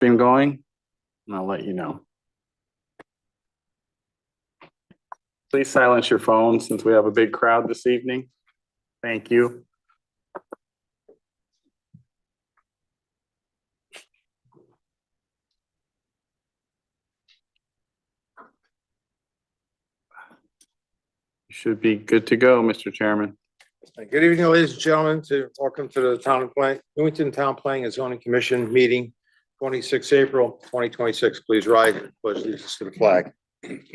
stream going, and I'll let you know. Please silence your phone since we have a big crowd this evening. Thank you. You should be good to go, Mr. Chairman. Good evening, ladies and gentlemen. Welcome to the Newington Town Planning and Zoning Commission meeting, 26 April 2026. Please rise and pledge allegiance to the flag. Pledge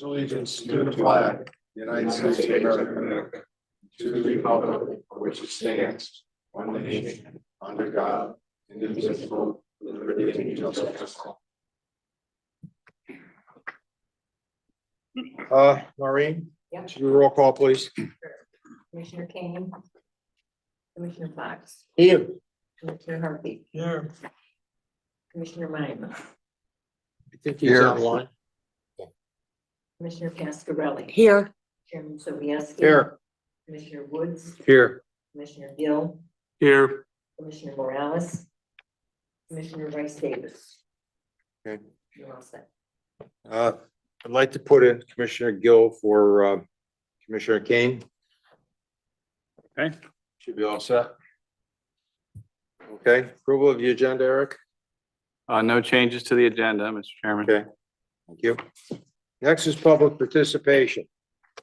allegiance to the flag, United States of America, to the republic for which it stands, one nation, under God, indivisible, with liberty and justice. Maureen? Yeah. Should you roll call, please? Commissioner Kane. Commissioner Fox. Here. Commissioner Harvey. Here. Commissioner Mime. I think he's online. Commissioner Pascarelli. Here. Chairman Sobieski. Here. Commissioner Woods. Here. Commissioner Gill. Here. Commissioner Morales. Commissioner Rice Davis. Okay. You're all set. I'd like to put in Commissioner Gill for Commissioner Kane. Okay. Should be all set. Okay, approval of the agenda, Eric. No changes to the agenda, Mr. Chairman. Okay, thank you. Next is public participation.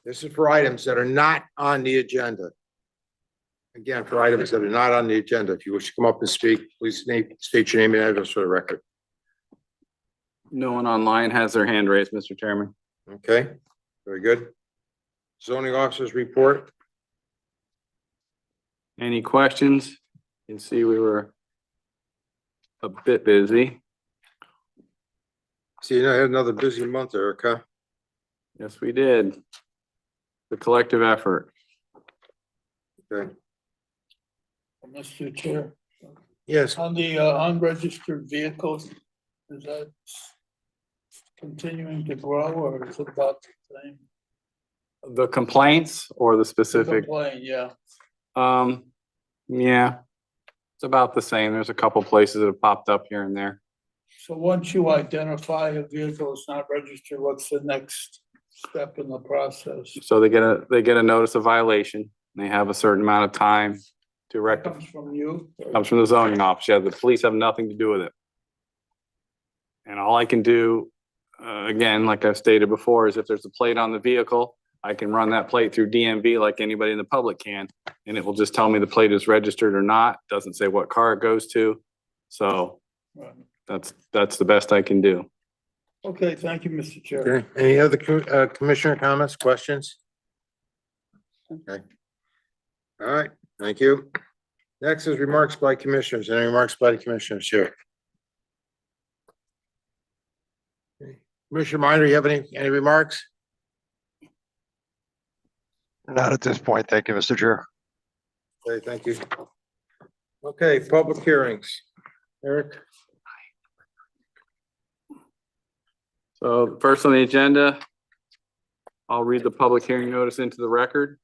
This is for items that are not on the agenda. Again, for items that are not on the agenda. If you wish to come up and speak, please state your name and address for the record. No one online has their hand raised, Mr. Chairman. Okay, very good. Zoning officers report. Any questions? You can see we were a bit busy. See, I had another busy month, Eric, huh? Yes, we did. The collective effort. Okay. Mr. Chair, Yes, on the unregistered vehicles, is that continuing to grow or is it about the same? The complaints or the specific? Complaint, yeah. Yeah, it's about the same. There's a couple places that have popped up here and there. So once you identify a vehicle is not registered, what's the next step in the process? So they get a notice of violation. They have a certain amount of time to rectify. Comes from you? Comes from the zoning office. Yeah, the police have nothing to do with it. And all I can do, again, like I've stated before, is if there's a plate on the vehicle, I can run that plate through DMV like anybody in the public can, and it will just tell me the plate is registered or not. Doesn't say what car it goes to. So Right. that's the best I can do. Okay, thank you, Mr. Chair. okay. Any other commissioner comments, questions? Okay. All right, thank you. Next is remarks by commissioners. Any remarks by the commissioners here? Okay. Commissioner Minor, you have any remarks? Not at this point. Thank you, Mr. Chair. Okay, thank you. Okay, public hearings. Eric? So first on the agenda, I'll read the public hearing notice into the record.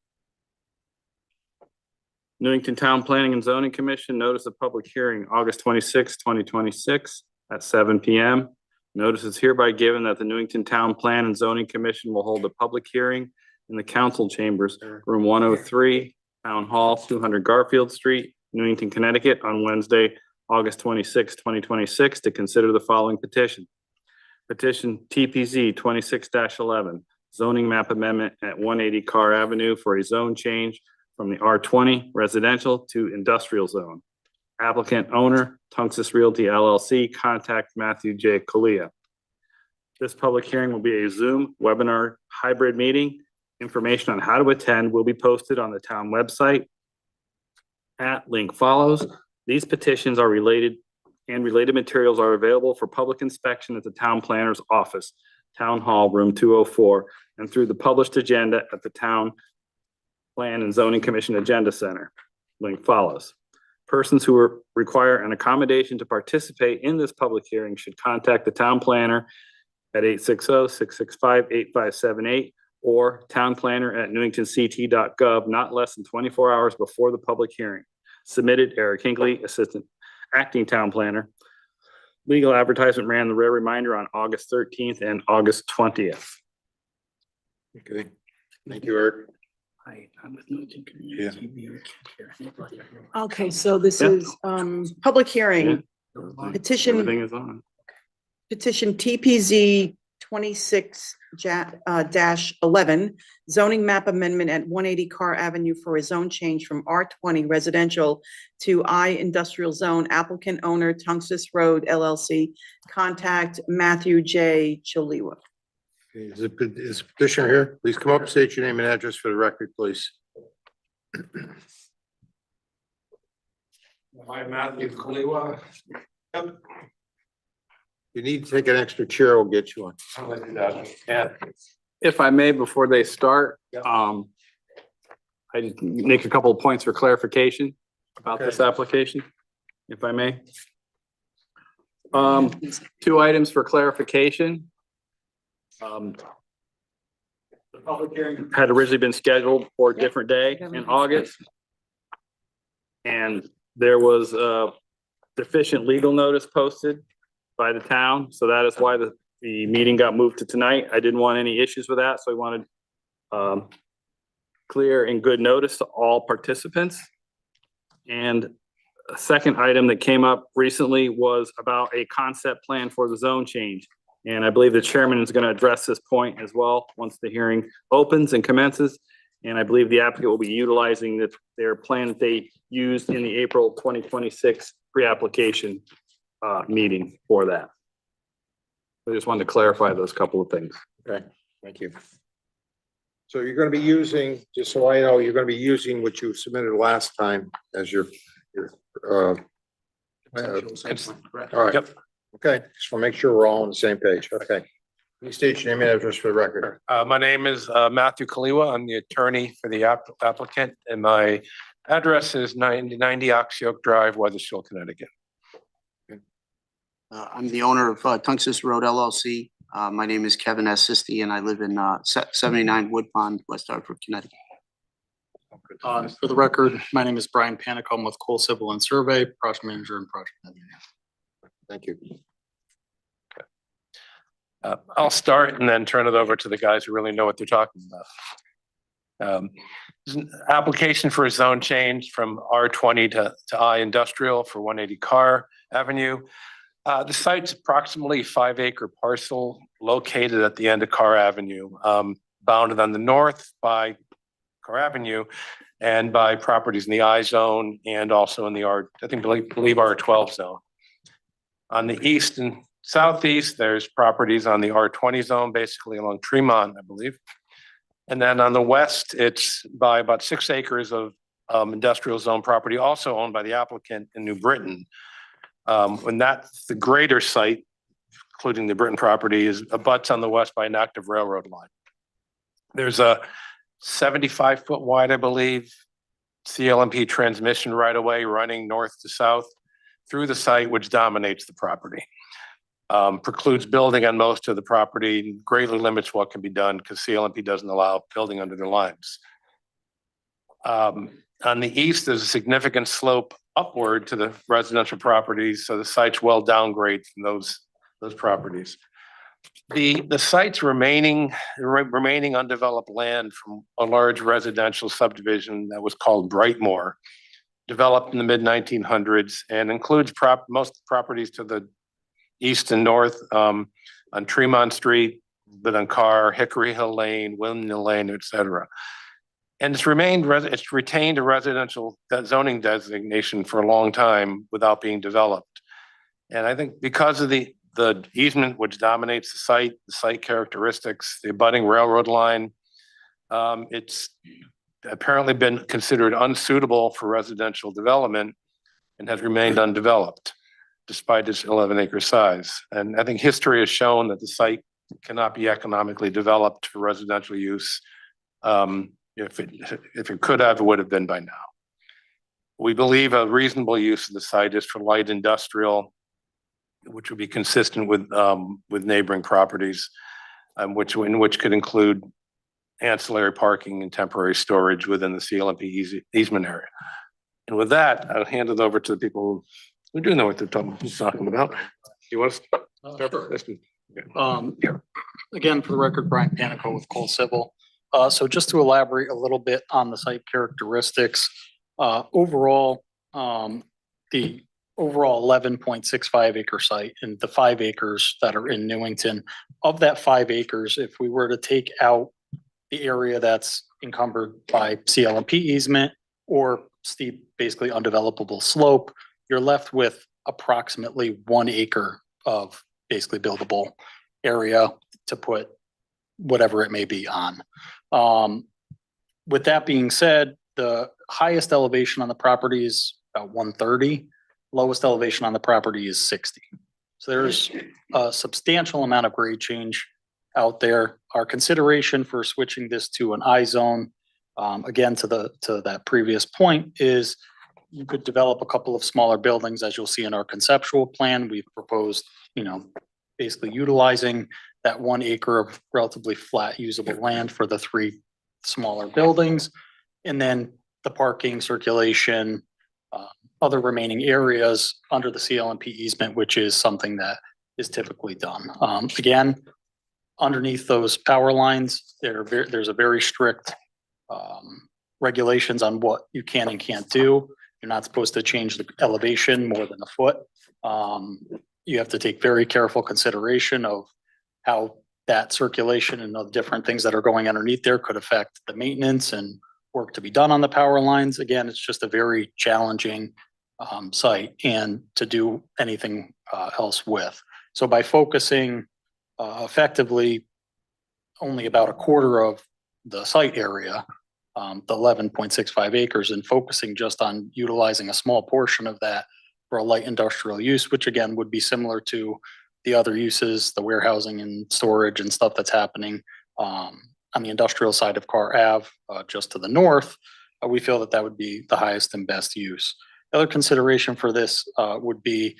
Newington Town Planning and Zoning Commission notice of public hearing, August 26, 2026 at 7 p.m. Notice is hereby given that the Newington Town Plan and Zoning Commission will hold a public hearing in the council chambers, room 103, Town Hall, 200 Garfield Street, Newington, Connecticut, on Wednesday, August 26, 2026, to consider the following petition. Petition TPZ 26-11, zoning map amendment at 180 Carr Avenue for a zone change from the R20 residential to industrial zone. Applicant owner, Tunxus Realty LLC, contact Matthew J. Colia. This public hearing will be a Zoom webinar hybrid meeting. Information on how to attend will be posted on the town website. Link follows. These petitions are related and related materials are available for public inspection at the town planner's office, Town Hall, room 204, and through the published agenda at the Town Plan and Zoning Commission Agenda Center. Link follows. Persons who require an accommodation to participate in this public hearing should contact the town planner at 860-665-8578 or townplanner@newingtonct.gov not less than 24 hours before the public hearing. Submitted, Eric Hinckley, Assistant acting town planner. Legal advertisement ran the rear reminder on August 13th and August 20th. Okay, thank you, Eric. I'm with Newington Community. Okay, so this Yeah. is public hearing, Petition- Everything is on. petition TPZ 26 dash 11, zoning map amendment at 180 Carr Avenue for a zone change from R20 residential to I industrial zone. Applicant owner Tungus Road LLC. Contact Matthew J. Chaliwa. Is petitioner here? Please come up, state your name and address for the record, please. Hi, Matthew Kaliwa. Yep. You need to take an extra chair, we'll get you on. I'll let you know. Yeah. If I may, before they start, Yeah. I just make a couple of points for clarification about this application, if I may. Two items for clarification. The public hearing had originally been scheduled for a different day in August. And there was a deficient legal notice posted by the town, so that is why the meeting got moved to tonight. I didn't want any issues with that, so I wanted clear and good notice to all participants. And a second item that came up recently was about a concept plan for the zone change. And I believe the chairman is going to address this point as well, once the hearing opens and commences. And I believe the applicant will be utilizing their plan that they used in the April 2026 pre-application meeting for that. I just wanted to clarify those couple of things. Okay, thank you. So you're gonna be using, just so I know, you're gonna be using what you submitted last time as your, all right. Yep. Okay, just wanna make sure we're all on the same page. Okay. Please state your name and address for the record. My name is Matthew Kaliwa. I'm the attorney for the applicant, and my address is 90 Oxyoke Drive, Weathersfield, Connecticut. I'm the owner of Tungus Road LLC. My name is Kevin S. Sisti, and I live in 79 Wood Pond, West Hartford, Connecticut. For the record, my name is Brian Panicom with Cole Civil and Survey, project manager and project engineer. Thank you. I'll start and then turn it over to the guys who really know what they're talking about. This is an application for a zone change from R20 to I industrial for 180 Carr Avenue. The site's approximately 5-acre parcel located at the end of Carr Avenue, bounded on the north by Carr Avenue and by properties in the I zone and also in the believe R12 zone. On the east and southeast, there's properties on the R20 zone, basically along Tremont, I believe. And then on the west, it's by about 6 acres of industrial zone property, also owned by the applicant in New Britain. When that's the greater site, including the Britain property, is abuts on the west by an active railroad line. There's a 75-foot wide, I believe, CLMP transmission right of way running north to south through the site, which dominates the property. Precludes building on most of the property, greatly limits what can be done because CLMP doesn't allow building under their lines. On the east, there's a significant slope upward to the residential properties, so the site's well downgrade from those properties. The site's remaining undeveloped land from a large residential subdivision that was called Brightmoor, developed in the mid-1900s, and includes most properties to the east and north on Tremont Street, but on Carr, Hickory Hill Lane, Windmill Lane, et cetera. And it's retained a residential zoning designation for a long time without being developed. And I think because of the easement which dominates the site characteristics, the abutting railroad line, it's apparently been considered unsuitable for residential development and has remained undeveloped despite its 11-acre size. And I think history has shown that the site cannot be economically developed for residential use. If it could have, it would have been by now. We believe a reasonable use of the site is for light industrial, which would be consistent with neighboring properties, which could include ancillary parking and temporary storage within the CLMP easement area. And with that, I'll hand it over to the people who We do know what they're talking about. You want us? Sure. Listen. Again, for the record, Brian Panico with Cole Civil. So just to elaborate a little bit on the site characteristics, overall, the overall 11.65 acre site and the 5 acres that are in Newington, of that 5 acres, if we were to take out the area that's encumbered by CLMP easement or steep, basically undevelopable slope, you're left with approximately 1 acre of basically buildable area to put whatever it may be on. With that being said, the highest elevation on the property is about 130. Lowest elevation on the property is 60. So there's a substantial amount of grade change out there. Our consideration for switching this to an I zone, again, to that previous point, is you could develop a couple of smaller buildings, as you'll see in our conceptual plan. We've proposed, basically utilizing that 1 acre of relatively flat usable land for the 3 smaller buildings. And then the parking, circulation, other remaining areas under the CLMP easement, which is something that is typically done. Again, underneath those power lines, there's a very strict regulations on what you can and can't do. You're not supposed to change the elevation more than a foot. You have to take very careful consideration of how that circulation and the different things that are going underneath there could affect the maintenance and work to be done on the power lines. Again, it's just a very challenging site and to do anything else with. So by focusing effectively only about a quarter of the site area, the 11.65 acres, and focusing just on utilizing a small portion of that for a light industrial use, which again would be similar to the other uses, the warehousing and storage and stuff that's happening on the industrial side of Carr Ave, just to the north. We feel that that would be the highest and best use. The other consideration for this would be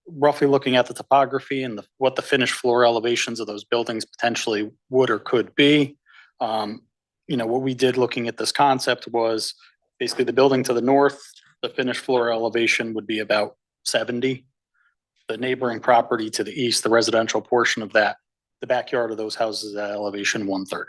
roughly looking at the topography and what the finished floor elevations of those buildings potentially would or could be. What we did looking at this concept was basically the building to the north, the finished floor elevation would be about 70. The neighboring property to the east, the residential portion of that, the backyard of those houses at elevation 130.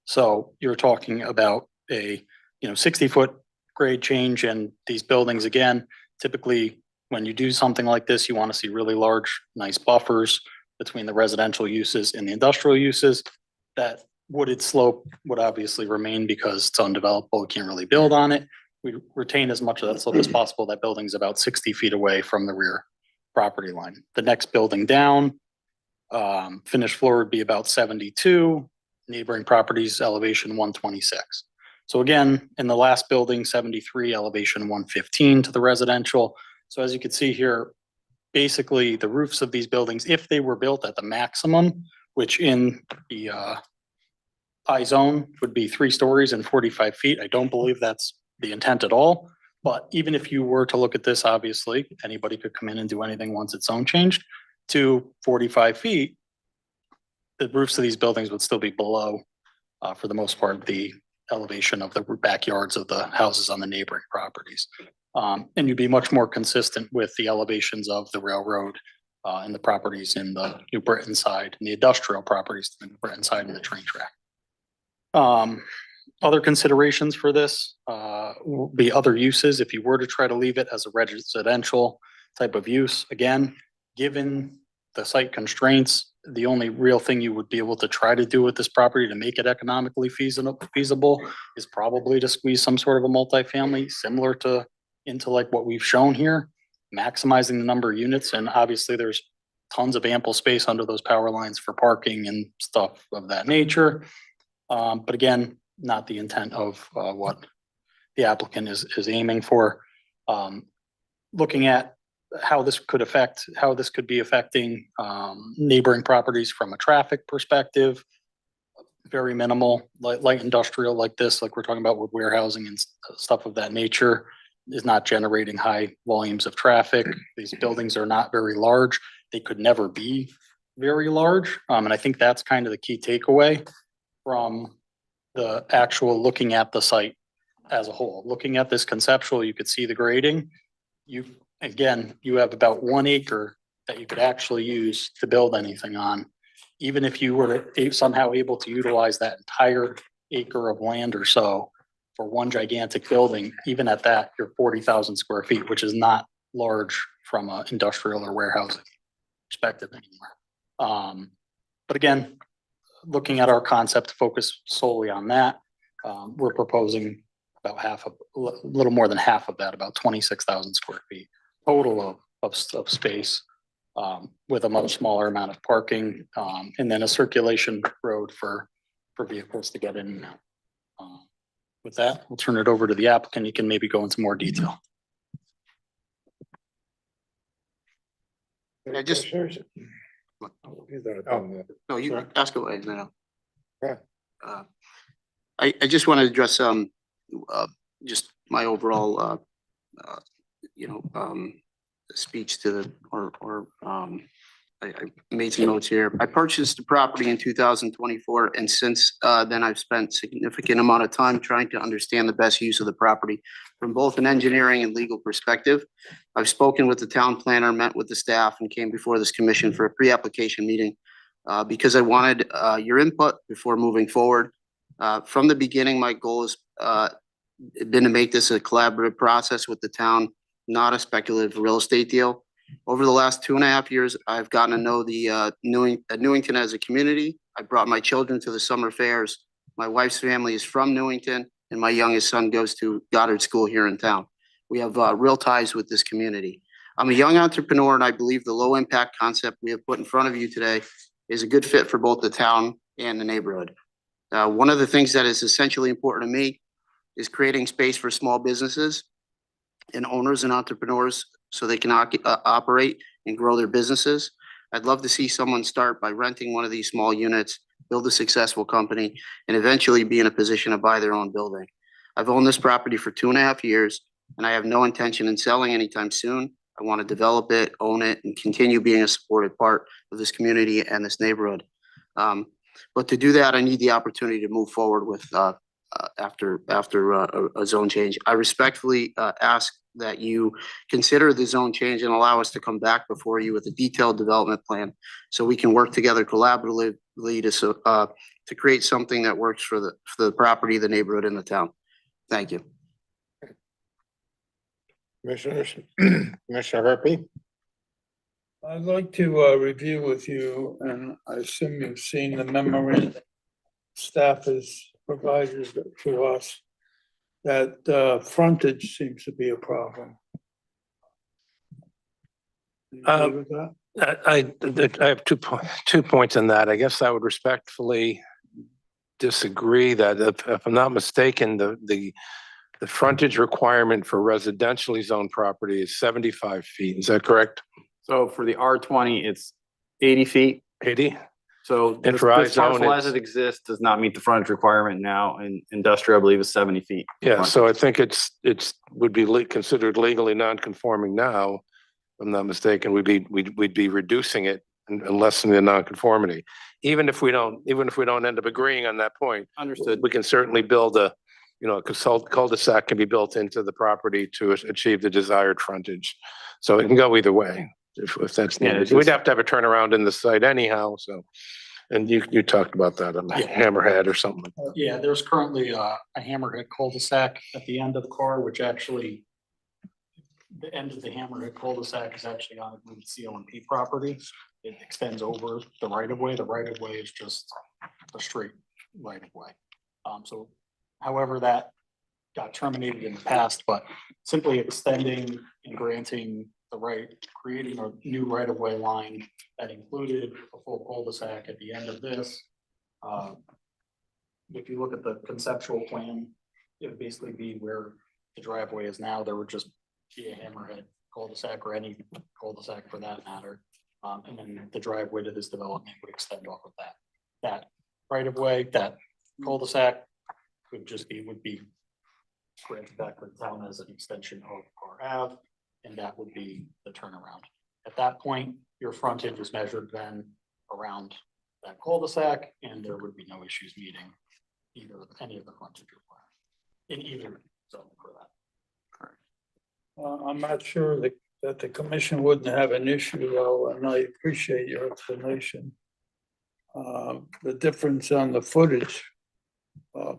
So you're talking about a 60-foot grade change, and these buildings, again, typically when you do something like this, you want to see really large, nice buffers between the residential uses and the industrial uses. That wooded slope would obviously remain because it's undevelopable, you can't really build on it. We retain as much of that slope as possible. That building's about 60 feet away from the rear property line. The next building down, finished floor would be about 72, neighboring properties elevation 126. So again, in the last building, 73, elevation 115 to the residential. So as you can see here, basically the roofs of these buildings, if they were built at the maximum, which in the I zone would be 3 stories and 45 feet. I don't believe that's the intent at all. But even if you were to look at this, obviously, anybody could come in and do anything once it's zone changed to 45 feet. The roofs of these buildings would still be below, for the most part, the elevation of the backyards of the houses on the neighboring properties. And you'd be much more consistent with the elevations of the railroad and the properties in the New Britain side and the industrial properties in the New Britain side and the train track. Other considerations for this will be other uses. If you were to try to leave it as a residential type of use, again, given the site constraints, the only real thing you would be able to try to do with this property to make it economically feasible is probably to squeeze some sort of a multifamily similar to into like what we've shown here, maximizing the number of units. And obviously there's tons of ample space under those power lines for parking and stuff of that nature. But again, not the intent of what the applicant is aiming for. Looking at how this could be affecting neighboring properties from a traffic perspective, very minimal, light industrial like this, like we're talking about with warehousing and stuff of that nature, is not generating high volumes of traffic. These buildings are not very large. They could never be very large. And I think that's kind of the key takeaway from the actual looking at the site as a whole. Looking at this conceptual, you could see the grading. again, you have about 1 acre that you could actually use to build anything on. Even if you were somehow able to utilize that entire acre of land or so for one gigantic building, even at that, you're 40,000 square feet, which is not large from an industrial or warehousing perspective anymore. But again, looking at our concept, focus solely on that. We're proposing about a little more than half of that, about 26,000 square feet total of space, with a much smaller amount of parking, and then a circulation road for vehicles to get in and out. With that, we'll turn it over to the applicant. You can maybe go into more detail. I just- Commissioners? No, you Sure. ask away now. Okay. I just want to address, just my overall, speech to, I made some notes here. I purchased the property in 2024, and since then I've spent significant amount of time trying to understand the best use of the property from both an engineering and legal perspective. I've spoken with the town planner, met with the staff, and came before this commission for a pre-application meeting because I wanted your input before moving forward. From the beginning, my goal has been to make this a collaborative process with the town, not a speculative real estate deal. Over the last 2.5 years, I've gotten to know the Newington as a community. I brought my children to the summer fairs. My wife's family is from Newington, and my youngest son goes to Goddard School here in town. We have real ties with this community. I'm a young entrepreneur, and I believe the low impact concept we have put in front of you today is a good fit for both the town and the neighborhood. One of the things that is essentially important to me is creating space for small businesses and owners and entrepreneurs so they can operate and grow their businesses. I'd love to see someone start by renting one of these small units, build a successful company, and eventually be in a position to buy their own building. I've owned this property for 2.5 years, and I have no intention in selling anytime soon. I want to develop it, own it, and continue being a supportive part of this community and this neighborhood. But to do that, I need the opportunity to move forward with after a zone change. I respectfully ask that you consider the zone change and allow us to come back before you with a detailed development plan so we can work together collaboratively to create something that works for the property, the neighborhood, and the town. Thank you. Commissioners, Commissioner Herpy? I'd like to review with you, and I assume you've seen the memorandum staff has provided to us, that frontage seems to be a problem. Do you agree with that? I have 2 points on that. I guess I would respectfully disagree that if I'm not mistaken, the frontage requirement for residentially zoned property is 75 feet. Is that correct? So for the R20, it's 80 feet. 80? So And this for this I-zone, parcel as it's- it exists does not meet the frontage requirement now, and industrial, I believe, is 70 feet. Yeah, so I think it's would be considered legally non-conforming now. If I'm not mistaken, we'd be reducing it and lessening the non-conformity. Even if we don't end up agreeing on that point, Understood. we can certainly build a cul-de-sac can be built into the property to achieve the desired frontage. So it can go either way if that's Yeah, needed. it's We'd just- have to have a turnaround in the site anyhow, so. And you talked about that on the Hammerhead or something. Yeah, there's currently a hammerhead cul-de-sac at the end of the car, which actually, the end of the hammerhead cul-de-sac is actually on the CLMP property. It extends over the right of way. The right of way is just a straight right of way. So however that got terminated in the past, but simply extending and granting the right, creating a new right of way line that included a full cul-de-sac at the end of this. If you look at the conceptual plan, it would basically be where the driveway is now. There would just be a hammerhead cul-de-sac or any cul-de-sac for that matter. And then the driveway to this development would extend off of that. That right of way, that cul-de-sac would be granted back to the town as an extension of our Ave, and that would be the turnaround. At that point, your frontage is measured then around that cul-de-sac, and there would be no issues meeting any of the frontage requirements in either zone for that. I'm not sure the that the commission wouldn't have an issue though, and I appreciate your explanation. The difference on the footage.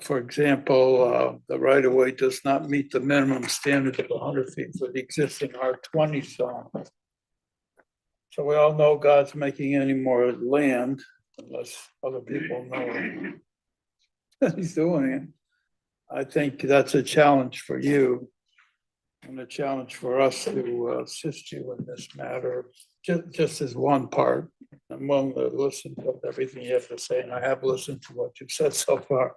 For example, the right of way does not meet the minimum standard of 100 feet for the existing R20 zone. So we all know God's making any more land unless other people know that he's doing it. I think that's a challenge for you and a challenge for us to assist you in this matter, just as one part. I'm willing to listen to everything you have to say, and I have listened to what you've said so far.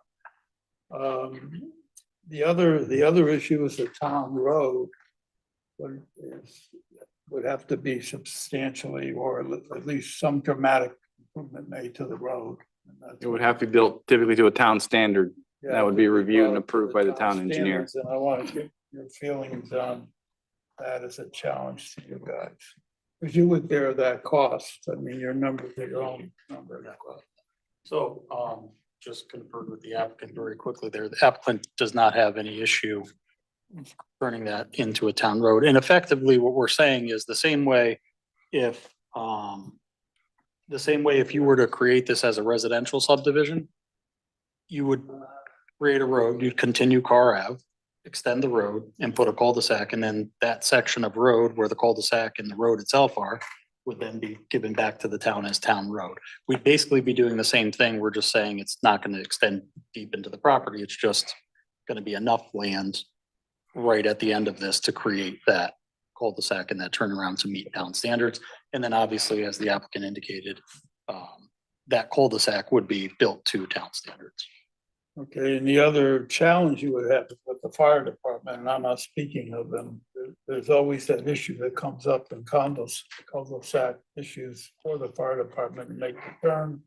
The other issue is the town road. Would have to be substantially, or at least some dramatic improvement made to the road. And that's It would have to be built typically to a town standard. Yeah, That would be reviewed and well, approved by the town engineer. standards, and I want to get your feelings on that as a challenge to you guys. Because you would bear that cost. I mean, your numbers are your own number. So, just conferred with the applicant very quickly there. The applicant does not have any issue turning that into a town road. And effectively, what we're saying is the same way if you were to create this as a residential subdivision, you would create a road, you'd continue Carr Ave, extend the road and put a cul-de-sac, and then that section of road where the cul-de-sac and the road itself are would then be given back to the town as town road. We'd basically be doing the same thing. We're just saying it's not going to extend deep into the property. It's just going to be enough land right at the end of this to create that cul-de-sac and that turnaround to meet town standards. And then obviously, as the applicant indicated, that cul-de-sac would be built to town standards. Okay, and the other challenge you would have is with the fire department, and I'm not speaking of them, there's always that issue that comes up in cul-de-sac issues for the fire department to make the turn.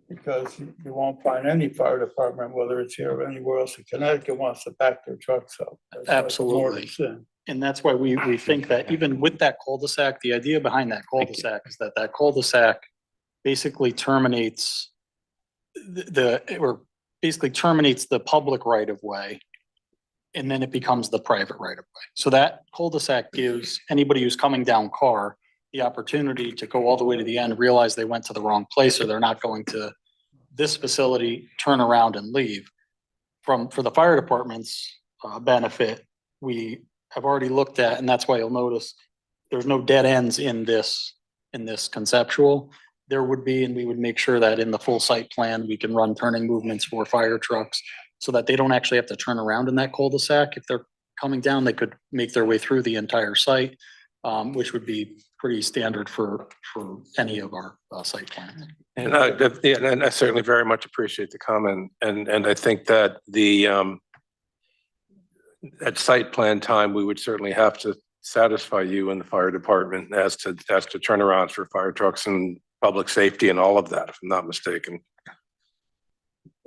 Because you won't find any fire department, whether it's here or anywhere else in Connecticut, wants to back their trucks up. That's like Absolutely. sin. And that's why we think that even with that cul-de-sac, the idea behind that cul-de-sac is that that cul-de-sac basically terminates basically terminates the public right of way. And then it becomes the private right of way. So that cul-de-sac gives anybody who's coming down Carr the opportunity to go all the way to the end, realize they went to the wrong place, or they're not going to this facility, turn around and leave. For the fire department's benefit, we have already looked at, and that's why you'll notice there's no dead ends in this conceptual. There would be, and we would make sure that in the full site plan, we can run turning movements for fire trucks so that they don't actually have to turn around in that cul-de-sac. If they're coming down, they could make their way through the entire site, which would be pretty standard for any of our site plans. And I certainly very much appreciate the comment. And I think that at site plan time, we would certainly have to satisfy you and the fire department as to turnarounds for fire trucks and public safety and all of that, if I'm not mistaken.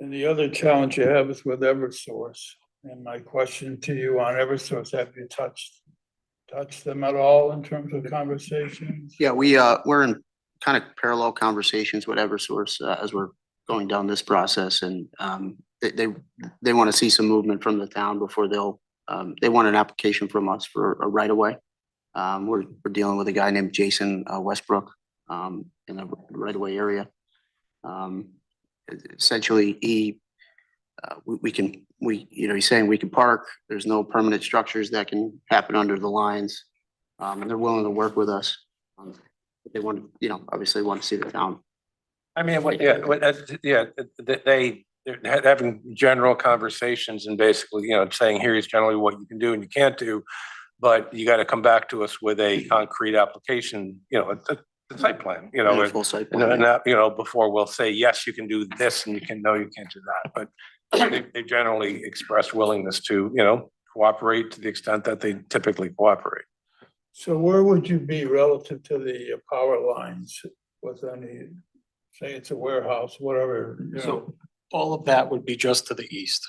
And the other challenge you have is with Eversource. And my question to you on Eversource, have you touched them at all in terms of conversations? Yeah, we're in kind of parallel conversations with Eversource as we're going down this process, and they want to see some movement from the town before they want an application from us for a right of way. We're dealing with a guy named Jason Westbrook in the right of way area. Essentially, he's saying we can park. There's no permanent structures that can happen under the lines, and they're willing to work with us. They want to, obviously want to see the town. I mean, they're having general conversations and basically, saying here's generally what you can do and you can't do, but you got to come back to us with a concrete application, the site plan, A full site plan. and that, before we'll say, yes, you can do this and no, you can't do that. But they generally express willingness to, cooperate to the extent that they typically cooperate. So where would you be relative to the power lines with any, say it's a warehouse, whatever? So all of that would be just to the east.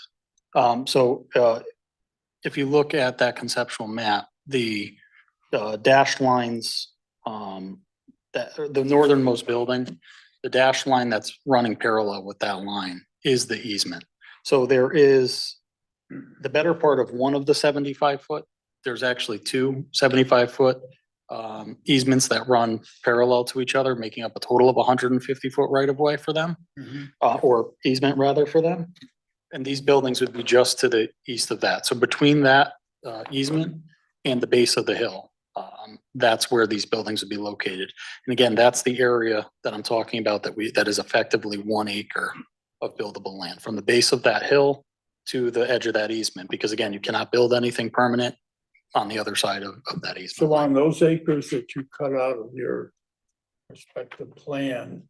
If you look at that conceptual map, the dashed lines, the northernmost building, the dashed line that's running parallel with that line is the easement. So there is the better part of one of the 75 foot. There's actually two 75 foot easements that run parallel to each other, making up a total of 150-foot right of way for them, or easement rather for them. And these buildings would be just to the east of that. So between that easement and the base of the hill, that's where these buildings would be located. And again, that's the area that I'm talking about that is effectively 1 acre of buildable land from the base of that hill to the edge of that easement. Because again, you cannot build anything permanent on the other side of that easement. So on those acres that you cut out of your respective plan,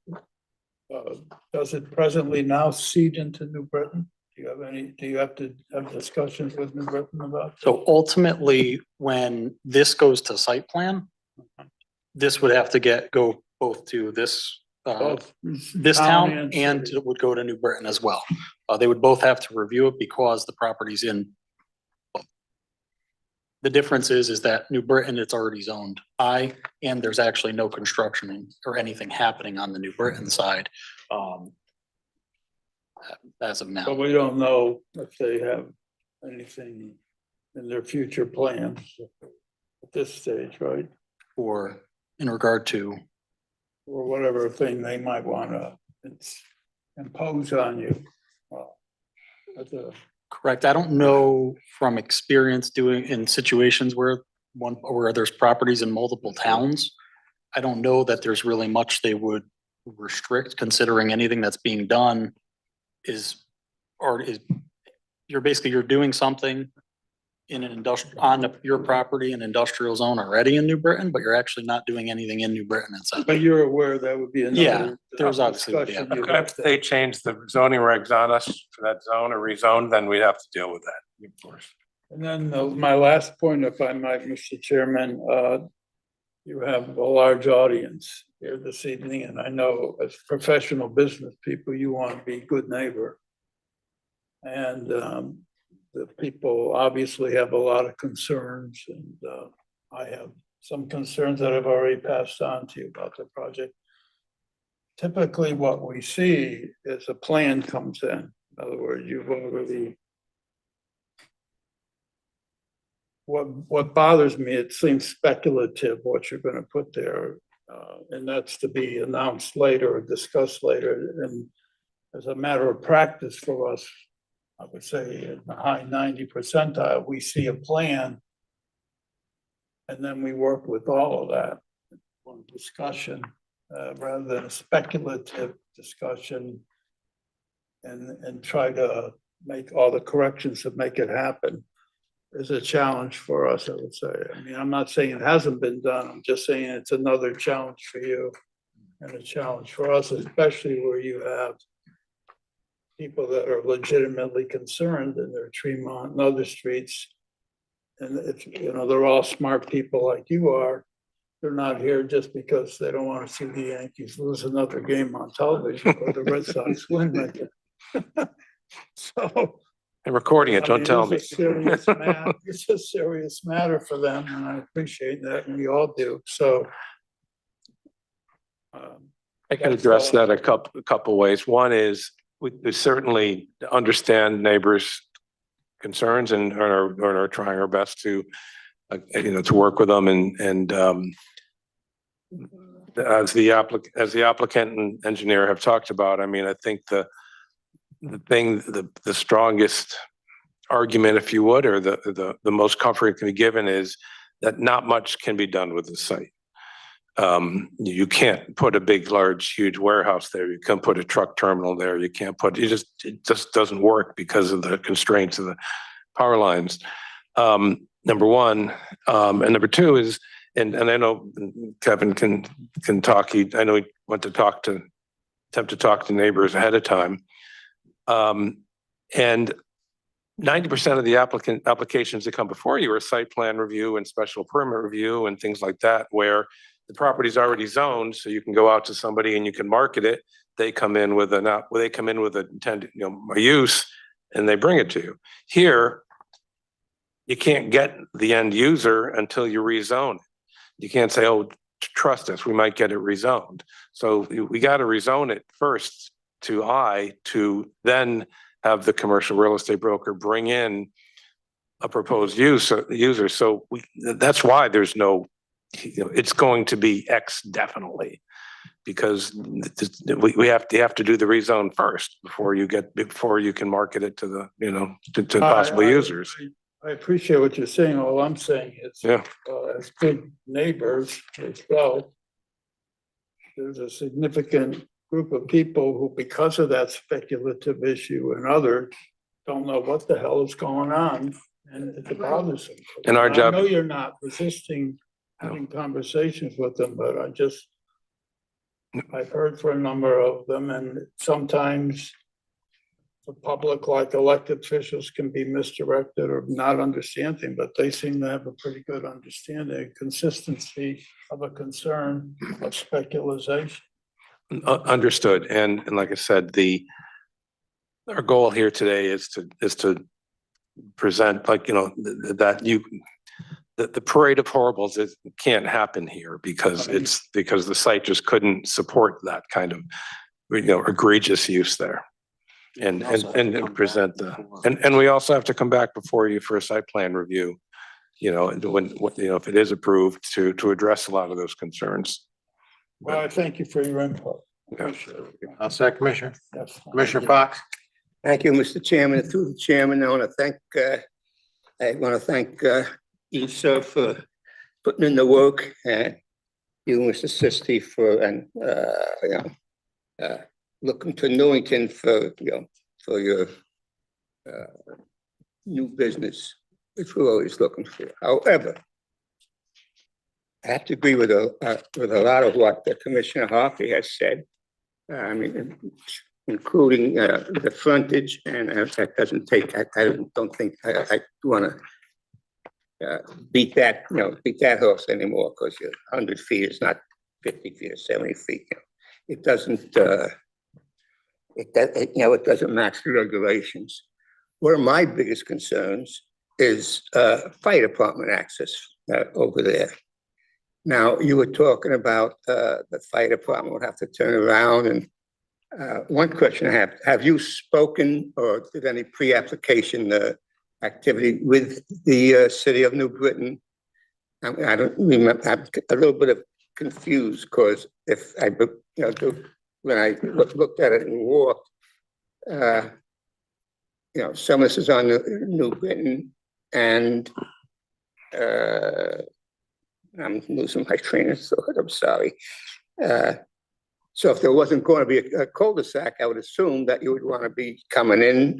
does it presently now seed into New Britain? Do you have to have discussions with New Britain about? So ultimately, when this goes to site plan, this would have to go both to this Both town and city? it would go to New Britain as well. They would both have to review it because the property's in. The difference is that New Britain, it's already zoned I, and there's actually no construction or anything happening on the New Britain side. As of now. But we don't know if they have anything in their future plans at this stage, right? Or in regard to, Or whatever thing they might wanna impose on you. As a correct, I don't know from experience doing in situations where there's properties in multiple towns. I don't know that there's really much they would restrict, considering anything that's being done you're doing something in an industrial, on your property, an industrial zone already in New Britain, but you're actually not doing anything in New Britain itself. But you're aware that would be Yeah, another. there's obviously would be a- discussion you'd If have to- they change the zoning regs on us for that zone or rezone, then we'd have to deal with that, of course. And then my last point, if I might, Mr. Chairman, you have a large audience here this evening, and I know as professional business people, you want to be a good neighbor. And the people obviously have a lot of concerns, and I have some concerns that I've already passed on to you about the project. Typically, what we see is a plan comes in. In other words, you've already. What bothers me, it seems speculative what you're gonna put there. And that's to be announced later or discussed later. And as a matter of practice for us, I would say in the high 90 percentile, we see a plan. And then we work with all of that on discussion, rather than a speculative discussion. And try to make all the corrections that make it happen. Is a challenge for us, I would say. I mean, I'm not saying it hasn't been done. I'm just saying it's another challenge for you and a challenge for us, especially where you have people that are legitimately concerned in their Tremont and other streets. And if, they're all smart people like you are, they're not here just because they don't want to see the Yankees lose another game on television or the Red Sox win. So. And recording it, I don't mean, tell me. It's a serious matter for them, and I appreciate that, and we all do, so. I can address that a couple ways. One is we certainly understand neighbors' concerns and are trying our best to, to work with them and as the applicant and engineer have talked about, I mean, I think the strongest argument, if you would, or the most comfort can be given is that not much can be done with the site. You can't put a big, large, huge warehouse there. You can't put a truck terminal there. You can't put, it just doesn't work because of the constraints of the power lines. Number one, and number two is, and I know Kevin can talk, I know he went to attempt to talk to neighbors ahead of time. And 90% of the applications that come before you are site plan review and special permit review and things like that, where the property is already zoned, so you can go out to somebody and you can market it. They come in with intended, a use, and they bring it to you. Here, you can't get the end user until you rezone it. You can't say, "Oh, trust us, we might get it rezoned." So we got to rezone it first to then have the commercial real estate broker bring in a proposed user. So that's why there's no it's going to be X definitely. Because we have to do the rezone first before you can market it to the, to possible users. I appreciate what you're saying. All I'm saying is, Yeah. as good neighbors as well, there's a significant group of people who, because of that speculative issue and others, don't know what the hell is going on, and it bothers them. And our job- I know you're not resisting having conversations with them, but I've heard for a number of them, and sometimes the public, like elected officials, can be misdirected or not understanding, but they seem to have a pretty good understanding, consistency of a concern of speculation. Understood. And like I said, our goal here today is to present, like, the parade of horribles can't happen here because the site just couldn't support that kind of, egregious use there. And present and we also have to come back before you for a site plan review, if it is approved to address a lot of those concerns. Well, I thank you for your input. Yeah. I'll second, Commissioner. Yes. Commissioner Fox? Thank you, Mr. Chairman. Through the chairman, I want to thank Issa for putting in the work, and you, Mr. Sisti, for looking to Newington for your new business, which we're always looking for. However, I have to agree with a lot of what the Commissioner Harvey has said. I mean, including the frontage, and that doesn't take. I don't think I want to beat that horse anymore, because 100 feet is not 50 feet or 70 feet. It doesn't. It doesn't match the regulations. One of my biggest concerns is fire department access over there. Now, you were talking about the fire department would have to turn around, and one question I have you spoken or did any pre-application activity with the city of New Britain? I don't remember. I'm a little bit of confused, because if I, when I looked at it and walked, some of this is on New Britain, and I'm losing my train of thought. I'm sorry. So if there wasn't going to be a cul-de-sac, I would assume that you would want to be coming in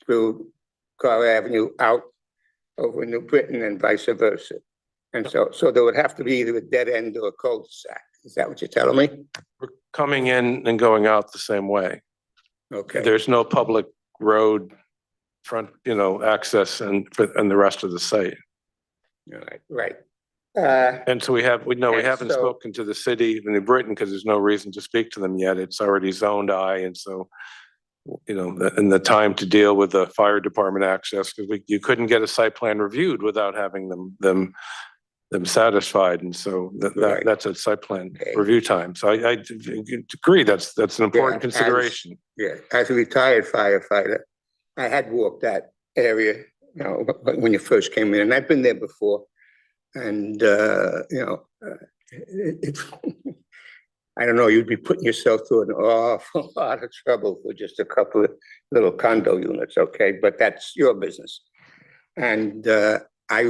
through Carr Avenue out over New Britain and vice versa. And so there would have to be either a dead end or a cul-de-sac. Is that what you're telling me? We're coming in and going out the same way. Okay. There's no public road front, access and the rest of the site. All right. Right. And so we haven't so- spoken to the city of New Britain because there's no reason to speak to them yet. It's already zoned I, and so, and the time to deal with the fire department access, because you couldn't get a site plan reviewed without having them satisfied, and so Right. that's a site plan Okay. review time. So I agree, that's an important Yeah, consideration. Yeah, as a retired firefighter, I had walked that area, when you first came in, and I've been there before. And, it's, I don't know, you'd be putting yourself through an awful lot of trouble for just a couple of little condo units, okay? But that's your business. And I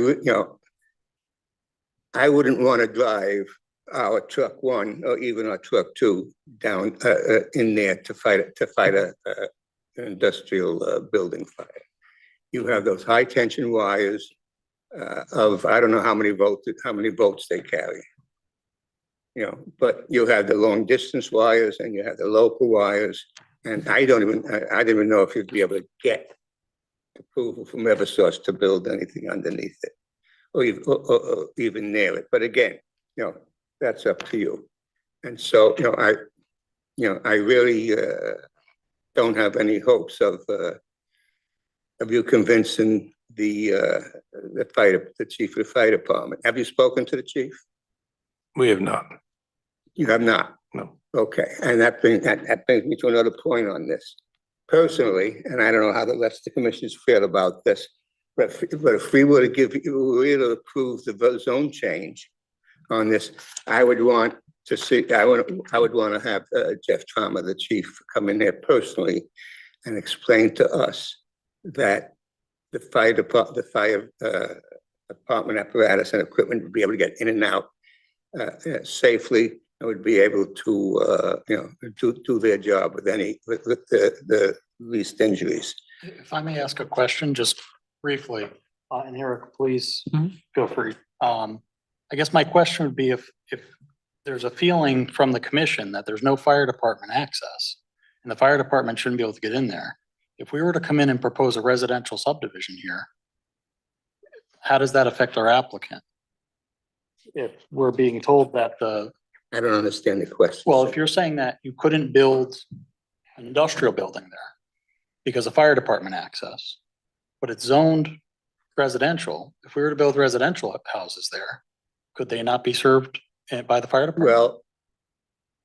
wouldn't want to drive our truck 1 or even our truck 2 down in there to fight an industrial building fire. You have those high tension wires of, I don't know how many volts they carry. But you have the long distance wires and you have the local wires. And I didn't even know if you'd be able to get approval from Eversource to build anything underneath it or even near it. But again, that's up to you. And so, I really don't have any hopes of you convincing the chief of the fire department. Have you spoken to the chief? We have not. You have not? No. Okay, and that brings me to another point on this. Personally, and I don't know how the rest of the commissioners feel about this, but if we were to give, we were to approve the zone change on this, I would want to see, I would want to have Jeff Thomas, the chief, come in there personally and explain to us that the fire department apparatus and equipment would be able to get in and out safely, and would be able to, do their job with the least injuries. If I may ask a question, just briefly, and Eric, please feel free. I guess my question would be if there's a feeling from the commission that there's no fire department access and the fire department shouldn't be able to get in there. If we were to come in and propose a residential subdivision here, how does that affect our applicant? If we're being told that I don't understand the question. well, if you're saying that you couldn't build an industrial building there because of fire department access, but it's zoned residential, if we were to build residential houses there, could they not be served by the fire department? Well,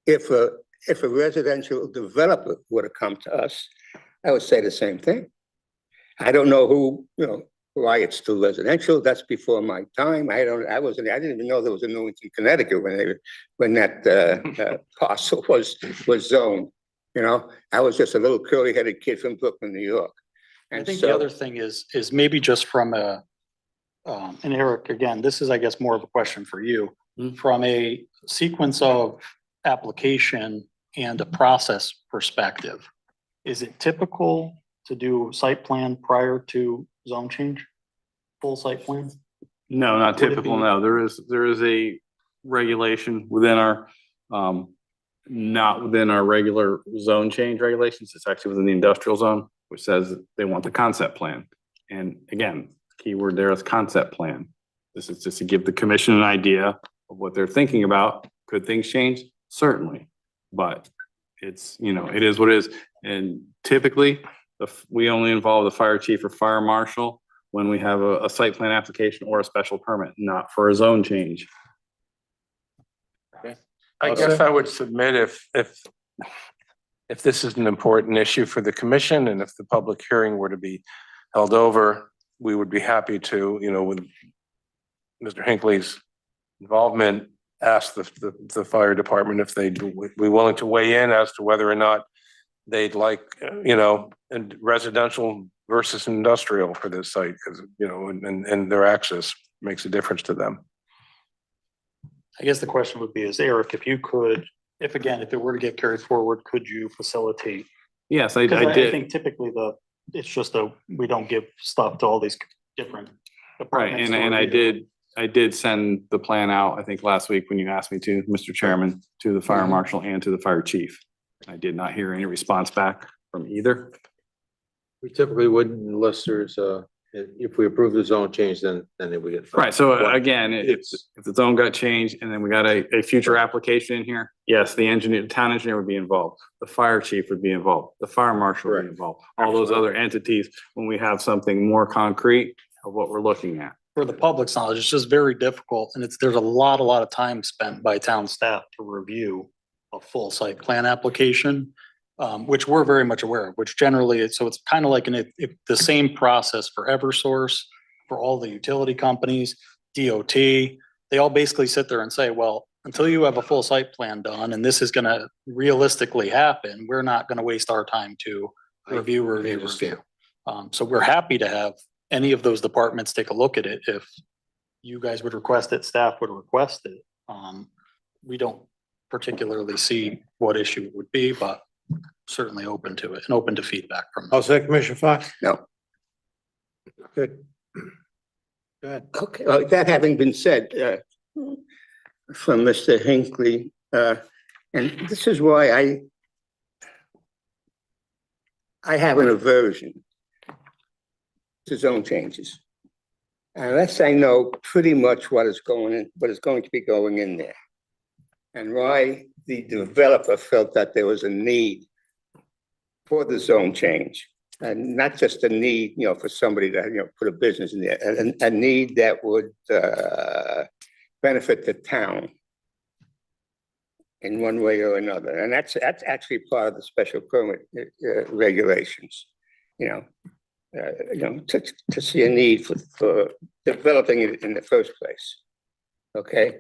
if a residential developer were to come to us, I would say the same thing. I don't know who, why it's still residential. That's before my time. I didn't even know there was a Newington, Connecticut when that parcel was zoned. I was just a little curly-headed kid from Brooklyn, New York. I And think so, the other thing is maybe just from and Eric, again, this is, I guess, more of a question for you. From a sequence of application and a process perspective, is it typical to do site plan prior to zone change? Full site plan? No, not Would it typical, be- no. There is a regulation within our, not within our regular zone change regulations. It's actually within the industrial zone, which says they want the concept plan. And again, keyword there is concept plan. This is just to give the commission an idea of what they're thinking about. Could things change? Certainly. But it's, it is what it is. And typically, we only involve the fire chief or fire marshal when we have a site plan application or a special permit, not for a zone change. I guess I would submit if this is an important issue for the commission and if the public hearing were to be held over, we would be happy to, with Mr. Hinckley's involvement, ask the fire department if they'd be willing to weigh in as to whether or not they'd like, and residential versus industrial for this site, because, and their access makes a difference to them. I guess the question would be is, Eric, if you could, if it were to get carried forward, could you facilitate? Yes, I 'Cause I did. think typically it's just we don't give stuff to all these different Right, departments. and I did send the plan out, I think last week when you asked me to, Mr. Chairman, to the fire marshal and to the fire chief. I did not hear any response back from either. We typically wouldn't unless there's if we approve the zone change, then it would get. Right, so again, if the zone got changed and then we got a future application in here, yes, the town engineer would be involved. The fire chief would be involved, the fire marshal would be Correct. involved, all those other entities when we have something more concrete of what we're looking at. For the public's knowledge, it's just very difficult and there's a lot of time spent by town staff to review a full site plan application, which we're very much aware of, which generally it's kind of like the same process for Eversource, for all the utility companies, DOT. They all basically sit there and say, well, until you have a full site plan done and this is gonna realistically happen, we're not gonna waste our time to review. So we're happy to have any of those departments take a look at it if you guys would request it, staff would request it. We don't particularly see what issue it would be, but certainly open to it and open to feedback from them. How's that, Commissioner Fox? No. Good. Go ahead. Okay, that having been said, from Mr. Hinckley, and this is why I have an aversion to zone changes. Unless I know pretty much what is going to be going in there. And why the developer felt that there was a need for the zone change. And not just a need, for somebody to, put a business in there, a need that would benefit the town in one way or another. And that's actually part of the special permit regulations, to see a need for developing it in the first place. Okay?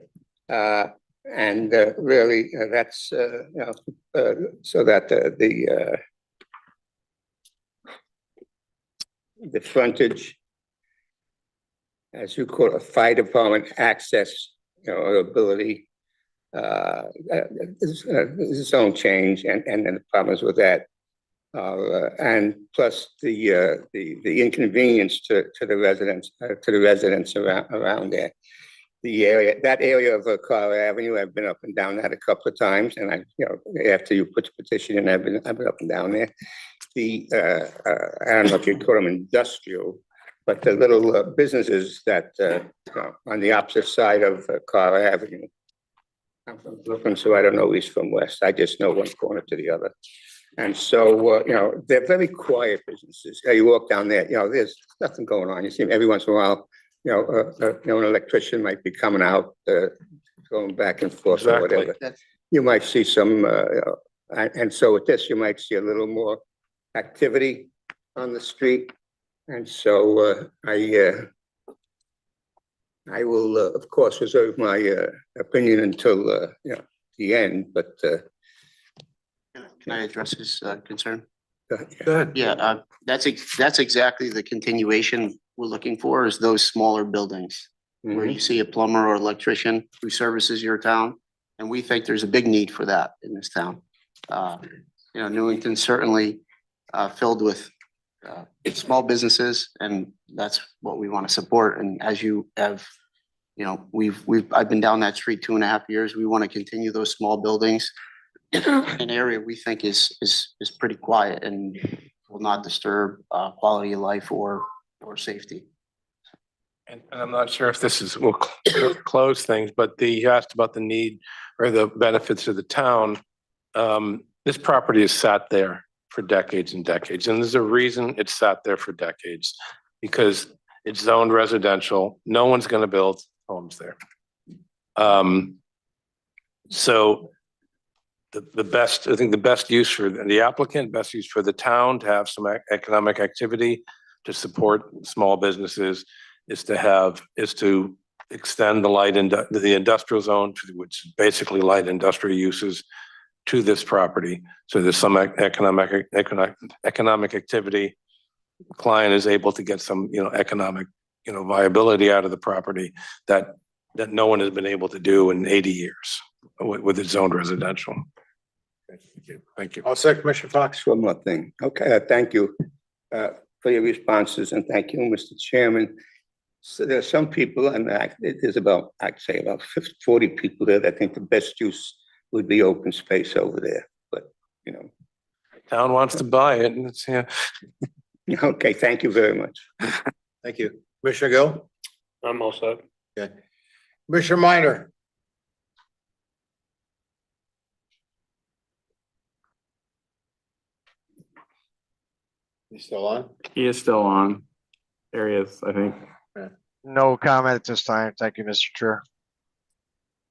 And really, that's, so that the frontage, as you call it, fire department access, or ability, zone change and the problems with that. And plus the inconvenience to the residents around there. That area of Carr Avenue, I've been up and down that a couple of times, and after you put the petition in, I've been up and down there. I don't know if you call them industrial, but the little businesses that on the opposite side of Carr Avenue. I'm from Brooklyn, so I don't know east from west. I just know one corner to the other. And so, they're very quiet businesses. You walk down there, there's nothing going on. You see them every once in a while, an electrician might be coming out, going back and forth or Exactly. whatever. You might see some, and so with this, you might see a little more activity on the street. And so, I will, of course, reserve my opinion until, the end, but. Can I address his concern? Go ahead. Go ahead. Yeah, that's exactly the continuation we're looking for, is those smaller buildings where you see a plumber or electrician who services your town. And we think there's a big need for that in this town. Newington certainly filled with small businesses, and that's what we want to support. And as you have, I've been down that street 2.5 years. We want to continue those small buildings in an area we think is pretty quiet and will not disturb quality of life or safety. And I'm not sure if we'll close things, but you asked about the need or the benefits of the town. This property has sat there for decades and decades, and there's a reason it's sat there for decades, because it's zoned residential. No one's going to build homes there. So the best use for the applicant, best use for the town to have some economic activity to support small businesses is to extend the industrial zone, which is basically light industrial uses, to this property. So there's some economic activity. The client is able to get some, economic, viability out of the property that no one has been able to do in 80 years with its zoned residential. Thank you. All set, Commissioner Fox? One more thing. Okay, thank you for your responses, and thank you, Mr. Chairman. So there are some people, and there's about, I'd say about 40 people there that think the best use would be open space over there, but, Town wants to buy it, and it's, yeah. Okay, thank you very much. Thank you. Commissioner Gill? I'm all set. Okay. Commissioner Minor? You still on? He is still on. There he is, I think. No comment at this time. Thank you, Mr. Chair.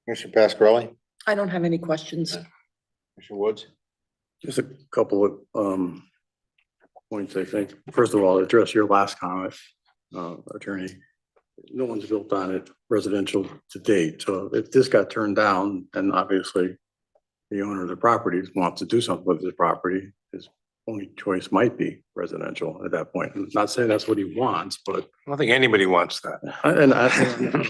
Commissioner Pascarelli? I don't have any questions. Commissioner Woods? Just a couple of points, I think. First of all, address your last comment, attorney. No one's built on it residential to date. So if this got turned down, then obviously the owner of the property wants to do something with his property. His only choice might be residential at that point. I'm not saying that's what he wants, but. I don't think anybody wants that. And I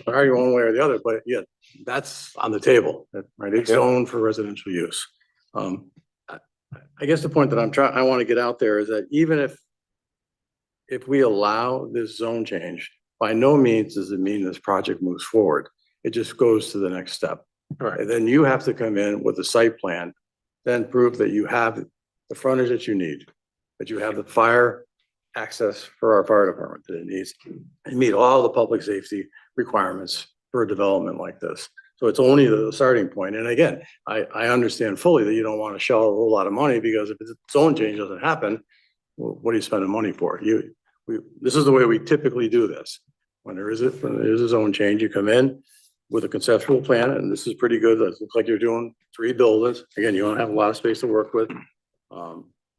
argue one way or the other, but yeah, that's on the table, right? It's zoned for residential use. I guess the point that I want to get out there is that even if we allow this zone change, by no means does it mean this project moves forward. It just goes to the next step. Right. And then you have to come in with a site plan, then prove that you have the frontage that you need, that you have the fire access for our fire department that it needs, and meet all the public safety requirements for a development like this. So it's only the starting point. And again, I understand fully that you don't want to shell a whole lot of money, because if the zone change doesn't happen, well, what are you spending money for? This is the way we typically do this. When there is a zone change, you come in with a conceptual plan, and this is pretty good. It looks like you're doing 3 buildings. Again, you don't have a lot of space to work with.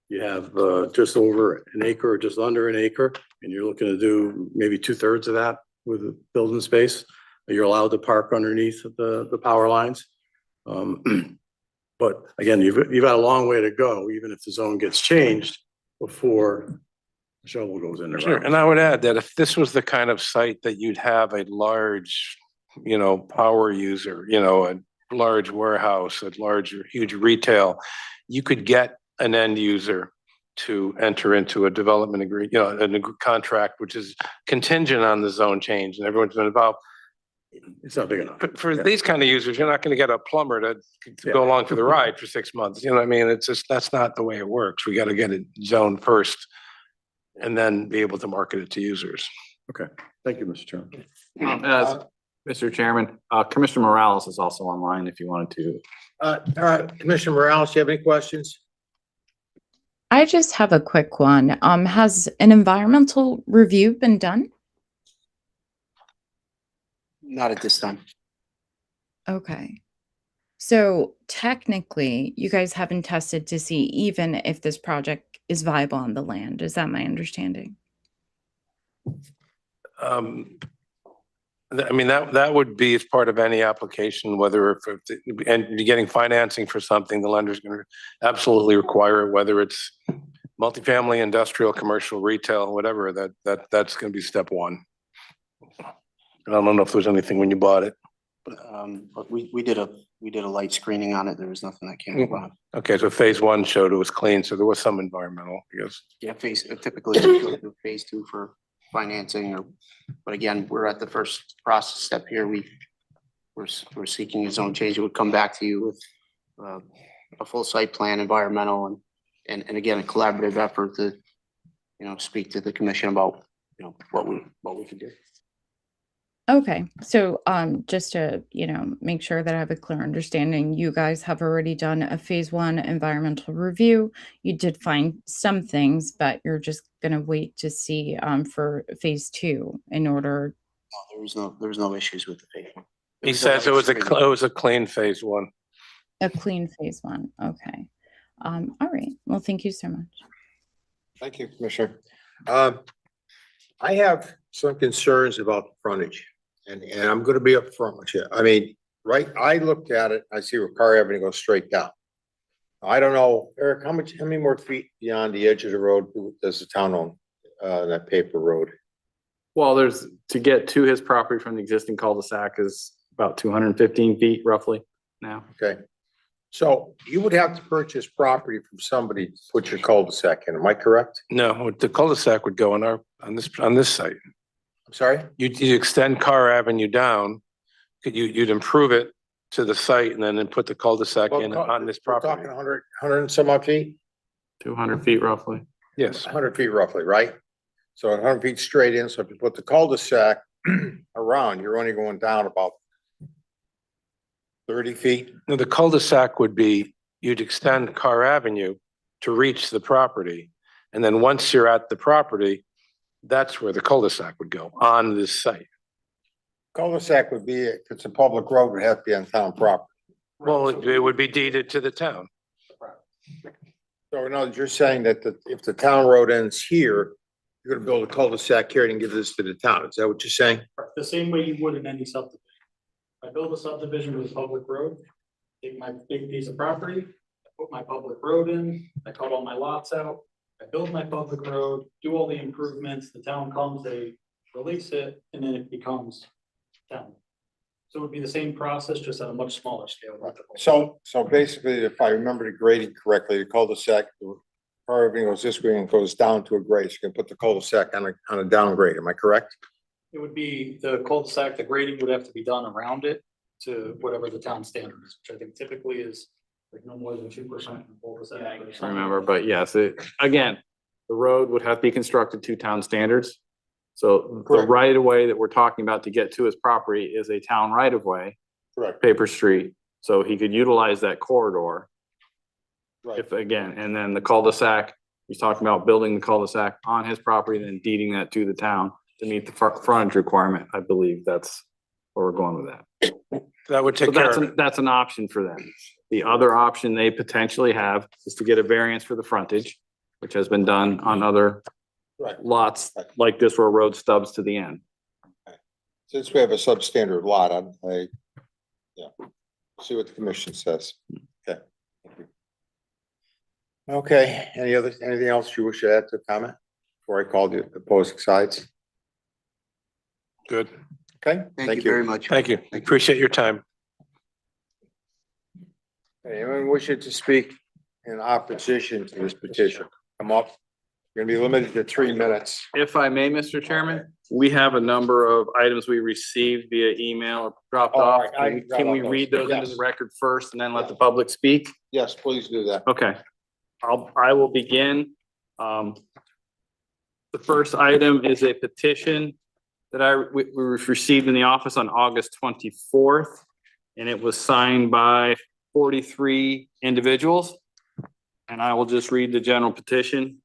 you have just over an acre or just under an acre, and you're looking to do maybe 2/3 of that with the building space, you're allowed to park underneath the power lines. But again, you've got a long way to go, even if the zone gets changed before the shovel goes in the Sure, ground. and I would add that if this was the kind of site that you'd have a large, power user, a large warehouse, a large, huge retail, you could get an end user to enter into a development agreement, contract, which is contingent on the zone change, and everyone's been involved. It's not big enough. For these kind of users, you're not gonna get a plumber to go along for the ride for 6 months, you know what I mean? It's just, that's not the way it works. We gotta get it zoned first and then be able to market it to users. Thank you, Mr. Chairman. Mr. Chairman, Commissioner Morales is also online if you wanted to. Commissioner Morales, do you have any questions? I just have a quick one. Has an environmental review been done? Not at this time. Okay. So technically, you guys haven't tested to see even if this project is viable on the land. Is that my understanding? That would be as part of any application, whether and you're getting financing for something, the lender's gonna absolutely require it, whether it's multifamily, industrial, commercial, retail, whatever, that's gonna be step one. I don't know if there's anything when you bought it. But we did a light screening on it. There was nothing that came about. Okay, so phase one showed it was clean, so there was some environmental, I guess. Yeah, typically we go through phase 2 for financing but again, we're at the first process step here. We're seeking a zone change. It would come back to you with a full site plan, environmental and again, a collaborative effort to, speak to the commission about, what we can do. Okay, so just to, make sure that I have a clear understanding, you guys have already done a phase 1 environmental review. You did find some things, but you're just gonna wait to see for phase 2 in order. No, there was no issues with the phase 1. He says it was a clean phase one. A clean phase 1, okay. All right, well, thank you so much. Thank you, Commissioner. I have some concerns about the frontage. And I'm gonna be upfront with you. I mean, right, I looked at it, I see where Car Avenue goes straight down. I don't know, Eric, how many more feet beyond the edge of the road does the town own, that paper road? Well, to get to his property from the existing cul-de-sac is about 215 feet roughly now. Okay. So you would have to purchase property from somebody to put your cul-de-sac in, am I correct? No, the cul-de-sac would go on this site. I'm sorry? You'd extend Car Avenue down, you'd improve it to the site and then put the cul-de-sac in on this We're property. talking 100 and some odd feet? 200 feet roughly. Yes, 100 feet roughly, right? So 100 feet straight in, so if you put the cul-de-sac around, you're only going down about 30 feet. no, the cul-de-sac would be, you'd extend Car Avenue to reach the property. And then once you're at the property, that's where the cul-de-sac would go, on this site. Cul-de-sac would be, if it's a public road, would have to be on town property. Well, it would be deeded to the town. So no, you're saying that if the town road ends here, you're gonna build a cul-de-sac here and give this to the town. Is that what you're saying? The same way you would in any subdivision. I build a subdivision with a public road, take my big piece of property, I put my public road in, I cut all my lots out, I build my public road, do all the improvements, the town comes, they release it, and then it becomes town. So it would be the same process, just at a much smaller scale. So basically, if I remember the grading correctly, the cul-de-sac, everything goes this way and goes down to a grade. So you can put the cul-de-sac on a downgrade. Am I correct? It would be the cul-de-sac, the grading would have to be done around it to whatever the town standard is, which I think typically is like no more than 2% cul-de-sac. I remember, but yes, again, the road would have to be constructed to town standards. So the Correct. right of way that we're talking about to get to his property is a town right of way, Correct. paper street. So he could utilize that corridor Right. if, again, and then the cul-de-sac, he's talking about building the cul-de-sac on his property, then deeding that to the town to meet the frontage requirement. I believe that's where we're going with that. That would So take care of it. that's an option for them. The other option they potentially have is to get a variance for the frontage. which has been done on other Right. lots like this where a road stubs to the end. Since we have a substandard lot, yeah, see what the commission says. Okay. Thank you. Okay, anything else you wish to add to comment before I call the opposing sides? Good. Okay, Thank you very much. Thank you. Appreciate your time. Anyone wishing to speak in opposition to this petition, come up. You're gonna be limited to 3 minutes. If I may, Mr. Chairman, we have a number of items we received via email or dropped Oh, off. I Can we got those. read those into Yes. the record first and then let the public speak? Yes, please do that. Okay, I will begin. The first item is a petition that we received in the office on August 24th. And it was signed by 43 individuals. And I will just read the general petition.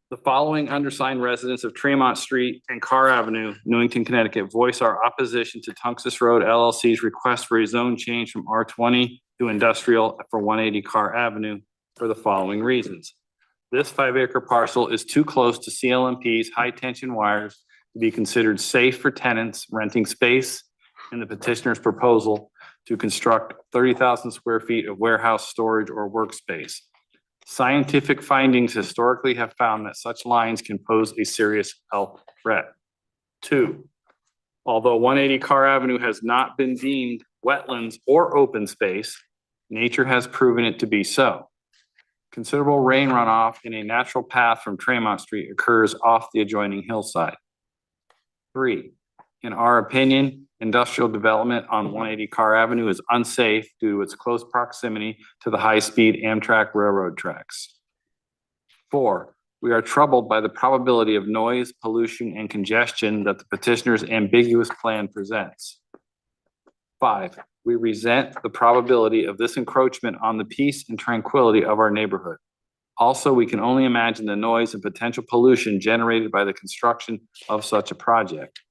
The following undersigned residents of Tremont Street and Carr Avenue, Newington, Connecticut, voice our opposition to Tungus Road LLC's request for a zone change from R20 to industrial for 180 Carr Avenue for the following reasons. This 5-acre parcel is too close to CLMP's high-tension wires to be considered safe for tenants renting space, and the petitioner's proposal to construct 30,000 square feet of warehouse storage or workspace. Scientific findings historically have found that such lines can pose a serious health threat. 2, although 180 Carr Avenue has not been deemed wetlands or open space, nature has proven it to be so. Considerable rain runoff in a natural path from Tremont Street occurs off the adjoining hillside. 3, in our opinion, industrial development on 180 Carr Avenue is unsafe due to its close proximity to the high-speed Amtrak railroad tracks. 4, we are troubled by the probability of noise, pollution, and congestion that the petitioner's ambiguous plan presents. 5, we resent the probability of this encroachment on the peace and tranquility of our neighborhood. Also, we can only imagine the noise and potential pollution generated by the construction of such a project.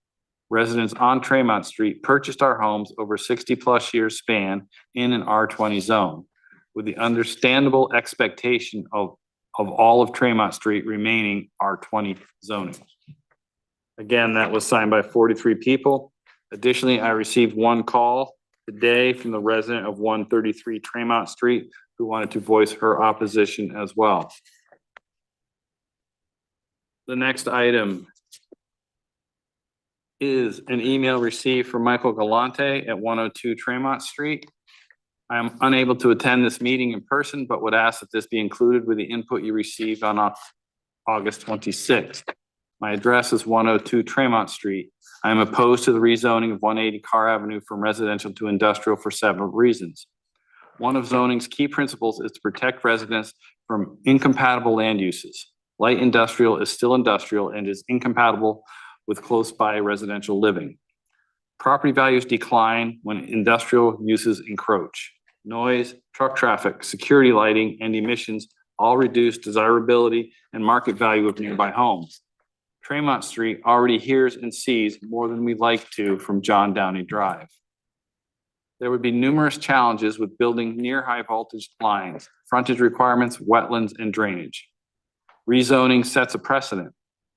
Residents on Tremont Street purchased our homes over 60+ years span in an R20 zone with the understandable expectation of all of Tremont Street remaining R20 zoning. Again, that was signed by 43 people. Additionally, I received one call today from the resident of 133 Tremont Street who wanted to voice her opposition as well. The next item is an email received from Michael Galante at 102 Tremont Street. I am unable to attend this meeting in person, but would ask that this be included with the input you received on August 26th. My address is 102 Tremont Street. I am opposed to the rezoning of 180 Carr Avenue from residential to industrial for several reasons. One of zoning's key principles is to protect residents from incompatible land uses. Light industrial is still industrial and is incompatible with close by residential living. Property values decline when industrial uses encroach. Noise, truck traffic, security lighting, and emissions all reduce desirability and market value of nearby homes. Tremont Street already hears and sees more than we'd like to from John Downey Drive. There would be numerous challenges with building near high voltage lines, frontage requirements, wetlands, and drainage. Rezoning sets a precedent.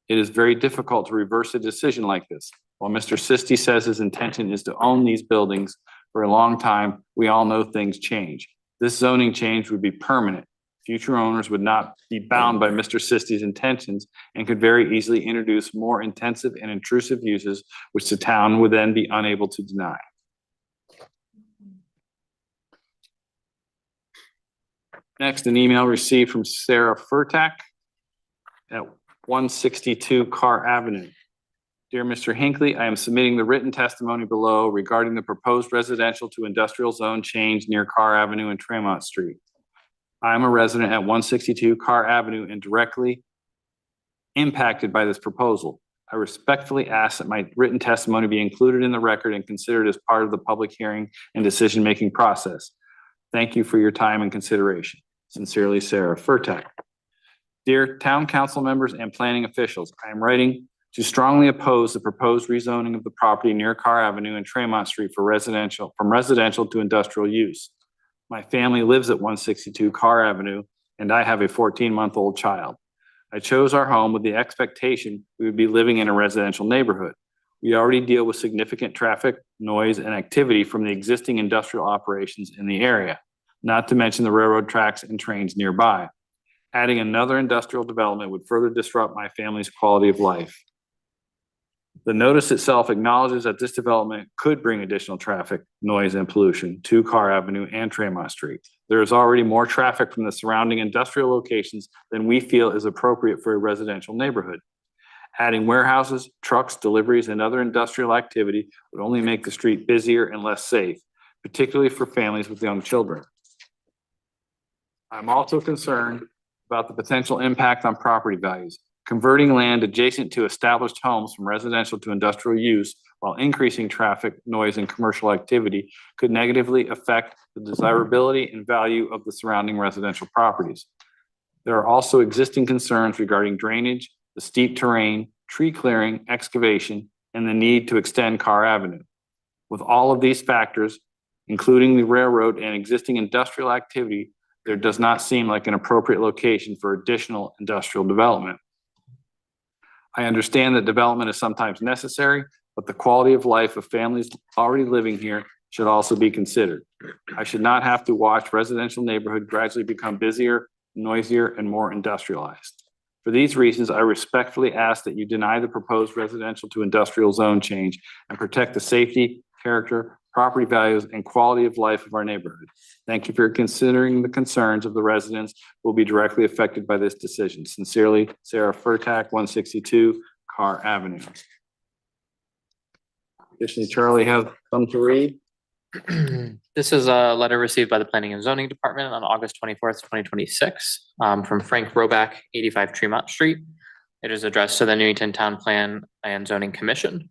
It is very difficult to reverse a decision like this. While Mr. Sisti says his intention is to own these buildings for a long time, we all know things change. This zoning change would be permanent. Future owners would not be bound by Mr. Sisti's intentions and could very easily introduce more intensive and intrusive uses, which the town would then be unable to deny. Next, an email received from Sarah Furtak at 162 Carr Avenue. Dear Mr. Hinckley, I am submitting the written testimony below regarding the proposed residential to industrial zone change near Carr Avenue and Tremont Street. I am a resident at 162 Carr Avenue and directly impacted by this proposal. I respectfully ask that my written testimony be included in the record and considered as part of the public hearing and decision-making process. Thank you for your time and consideration. Sincerely, Sarah Furtak. Dear Town Council members and planning officials, I am writing to strongly oppose the proposed rezoning of the property near Carr Avenue and Tremont Street from residential to industrial use. My family lives at 162 Carr Avenue, and I have a 14-month-old child. I chose our home with the expectation we would be living in a residential neighborhood. We already deal with significant traffic, noise, and activity from the existing industrial operations in the area, not to mention the railroad tracks and trains nearby. Adding another industrial development would further disrupt my family's quality of life. The notice itself acknowledges that this development could bring additional traffic, noise, and pollution to Carr Avenue and Tremont Street. There is already more traffic from the surrounding industrial locations than we feel is appropriate for a residential neighborhood. Adding warehouses, trucks, deliveries, and other industrial activity would only make the street busier and less safe, particularly for families with young children. I'm also concerned about the potential impact on property values. Converting land adjacent to established homes from residential to industrial use while increasing traffic, noise, and commercial activity could negatively affect the desirability and value of the surrounding residential properties. There are also existing concerns regarding drainage, the steep terrain, tree clearing, excavation, and the need to extend Carr Avenue. With all of these factors, including the railroad and existing industrial activity, there does not seem like an appropriate location for additional industrial development. I understand that development is sometimes necessary, but the quality of life of families already living here should also be considered. I should not have to watch residential neighborhood gradually become busier, noisier, and more industrialized. For these reasons, I respectfully ask that you deny the proposed residential to industrial zone change and protect the safety, character, property values, and quality of life of our neighborhood. Thank you for considering the concerns of the residents who will be directly affected by this decision. Sincerely, Sarah Furtak, 162 Carr Avenue. Additionally, Charlie has some to read. This is a letter received by the Planning and Zoning Department on August 24th, 2026, from Frank Roback, 85 Tremont Street. It is addressed to the Newington Town Plan and Zoning Commission.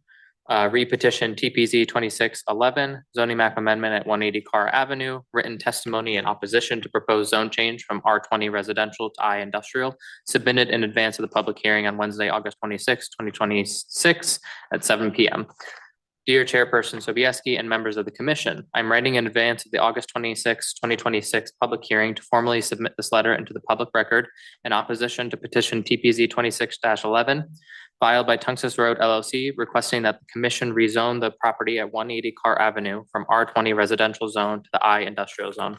Repetition TPZ 2611, zoning map amendment at 180 Carr Avenue, written testimony in opposition to proposed zone change from R20 residential to I industrial, submitted in advance of the public hearing on Wednesday, August 26, 2026 at 7 p.m. Dear Chairperson Sobieski and members of the commission, I'm writing in advance of the August 26, 2026 public hearing to formally submit this letter into the public record in opposition to petition TPZ 26-11 filed by Tungus Road LLC requesting that the commission rezone the property at 180 Carr Avenue from R20 residential zone to the I industrial zone.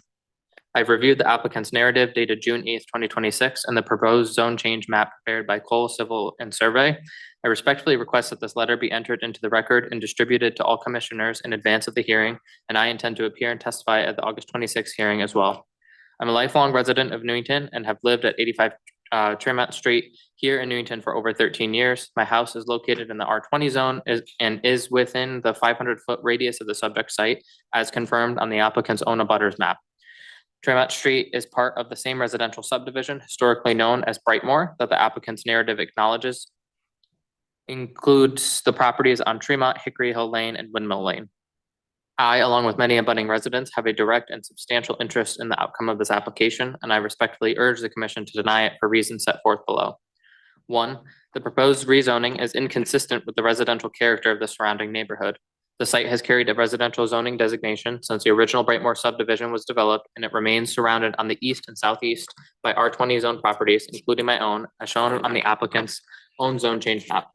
I've reviewed the applicant's narrative dated June 8th, 2026 and the proposed zone change map prepared by Cole Civil and Survey. I respectfully request that this letter be entered into the record and distributed to all commissioners in advance of the hearing, and I intend to appear and testify at the August 26th hearing as well. I'm a lifelong resident of Newington and have lived at 85 Tremont Street here in Newington for over 13 years. My house is located in the R20 zone and is within the 500-foot radius of the subject site as confirmed on the applicant's own abutters map. Tremont Street is part of the same residential subdivision historically known as Brightmoor that the applicant's narrative acknowledges, includes the properties on Tremont, Hickory Hill Lane, and Windmill Lane. I, along with many abutting residents, have a direct and substantial interest in the outcome of this application, and I respectfully urge the commission to deny it for reasons set forth below. 1, the proposed rezoning is inconsistent with the residential character of the surrounding neighborhood. The site has carried a residential zoning designation since the original Brightmoor subdivision was developed, and it remains surrounded on the east and southeast by R20 zone properties, including my own, as shown on the applicant's own zone change map.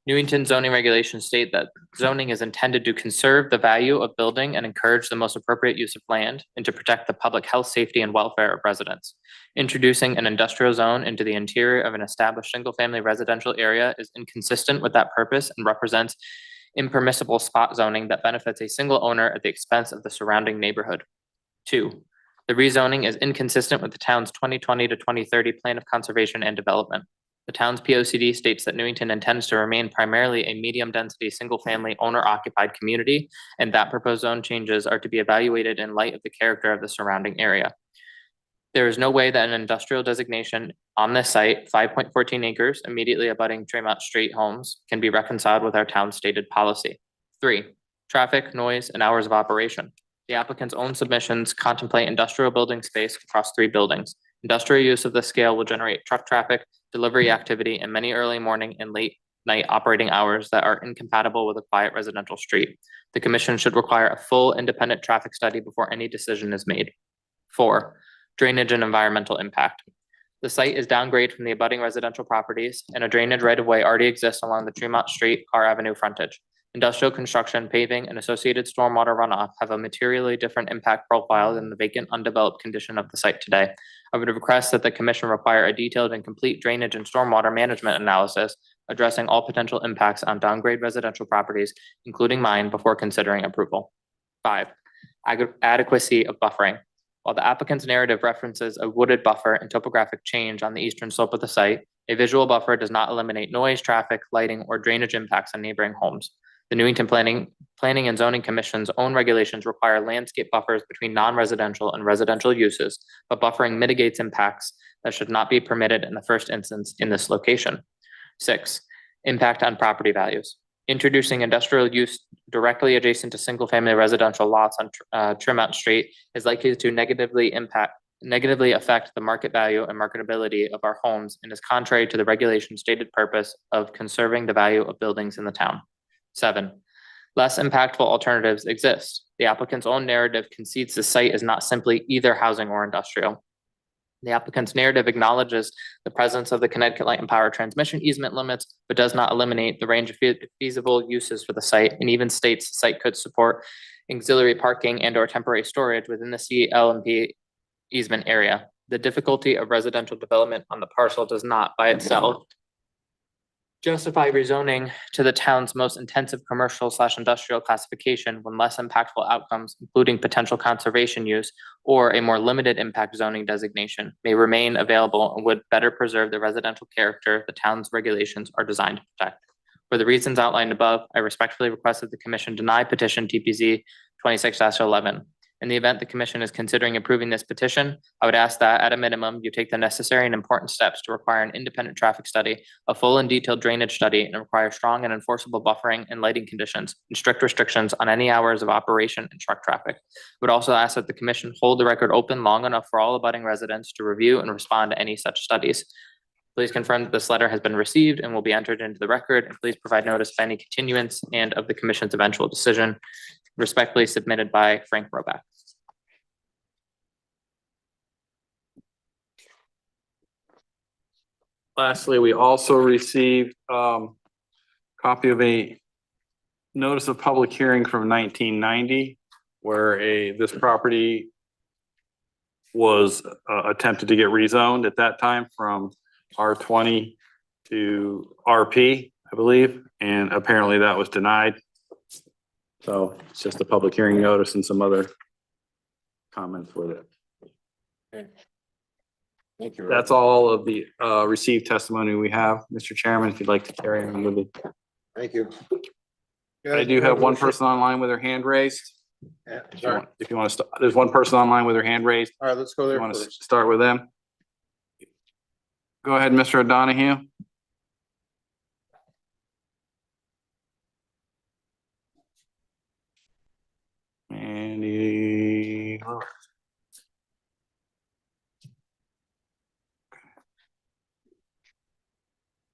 Newington zoning regulations state that zoning is intended to conserve the value of building and encourage the most appropriate use of land and to protect the public health, safety, and welfare of residents. Introducing an industrial zone into the interior of an established single-family residential area is inconsistent with that purpose and represents impermissible spot zoning that benefits a single owner at the expense of the surrounding neighborhood. 2, the rezoning is inconsistent with the town's 2020 to 2030 plan of conservation and development. The town's POCD states that Newington intends to remain primarily a medium-density, single-family, owner-occupied community, and that proposed zone changes are to be evaluated in light of the character of the surrounding area. There is no way that an industrial designation on this site, 5.14 acres, immediately abutting Tremont Street homes, can be reconciled with our town's stated policy. 3, traffic, noise, and hours of operation. The applicant's own submissions contemplate industrial building space across 3 buildings. Industrial use of this scale will generate truck traffic, delivery activity, and many early morning and late night operating hours that are incompatible with a quiet residential street. The commission should require a full independent traffic study before any decision is made. 4, drainage and environmental impact. The site is downgrade from the abutting residential properties, and a drainage right-of-way already exists along the Tremont Street Carr Avenue frontage. Industrial construction, paving, and associated stormwater runoff have a materially different impact profile than the vacant, undeveloped condition of the site today. I would request that the commission require a detailed and complete drainage and stormwater management analysis addressing all potential impacts on downgrade residential properties, including mine, before considering approval. 5, adequacy of buffering. While the applicant's narrative references a wooded buffer and topographic change on the eastern slope of the site, a visual buffer does not eliminate noise, traffic, lighting, or drainage impacts on neighboring homes. The Newington Planning and Zoning Commission's own regulations require landscape buffers between non-residential and residential uses, but buffering mitigates impacts that should not be permitted in the first instance in this location. 6, impact on property values. Introducing industrial use directly adjacent to single-family residential lots on Tremont Street is likely to negatively affect the market value and marketability of our homes and is contrary to the regulation's stated purpose of conserving the value of buildings in the town. 7, less impactful alternatives exist. The applicant's own narrative concedes the site is not simply either housing or industrial. The applicant's narrative acknowledges the presence of the Connecticut Light and Power transmission easement limits, but does not eliminate the range of feasible uses for the site, and even states the site could support auxiliary parking and or temporary storage within the CLMP easement area. The difficulty of residential development on the parcel does not by itself justify rezoning to the town's most intensive commercial/industrial classification when less impactful outcomes, including potential conservation use or a more limited impact zoning designation, may remain available and would better preserve the residential character the town's regulations are designed to protect. For the reasons outlined above, I respectfully request that the commission deny petition TPZ 26-11. In the event the commission is considering approving this petition, I would ask that at a minimum, you take the necessary and important steps to require an independent traffic study, a full and detailed drainage study, and require strong and enforceable buffering and lighting conditions and strict restrictions on any hours of operation and truck traffic. I would also ask that the commission hold the record open long enough for all abutting residents to review and respond to any such studies. Please confirm that this letter has been received and will be entered into the record, and please provide notice of any continuance and of the commission's eventual decision. Respectfully submitted by Frank Roback. Lastly, we also received copy of a notice of public hearing from 1990 where this property was attempted to get rezoned at that time from R20 to RP, I believe, and apparently that was denied. So it's just a public hearing notice and some other comments with it. Thank you. That's all of the received testimony we have. Mr. Chairman, if you'd like to carry on with it. Thank you. I do have one person online with their hand raised. Yeah, If you sorry. want- If you want to, there's one person online with their hand raised. All right, let's go You there want to first. start with them? Go ahead, Mr. O'Donohue. And he.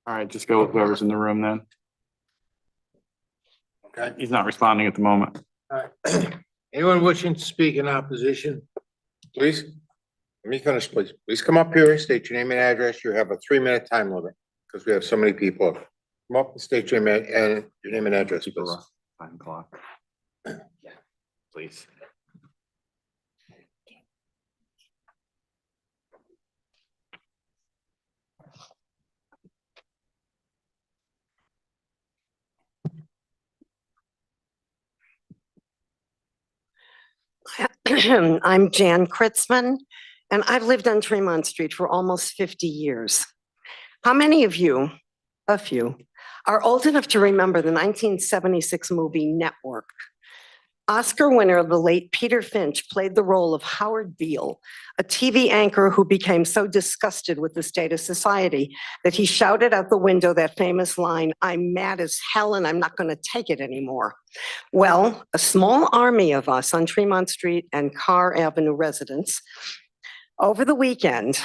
All right, just go with whoever's in the room then. Okay. He's not responding at the moment. All right. Anyone wishing to speak in opposition, please? Let me finish, please. Please come up here, state your name and address. You have a 3-minute time limit because we have so many people. Come up and state your name and address, please. 5 o'clock. Please. I'm Jan Kritzman, and I've lived on Tremont Street for almost 50 years. How many of you, a few, are old enough to remember the 1976 movie Network? Oscar winner, the late Peter Finch, played the role of Howard Beale, a TV anchor who became so disgusted with the state of society that he shouted out the window that famous line, "I'm mad as hell and I'm not going to take it anymore." Well, a small army of us on Tremont Street and Carr Avenue residents over the weekend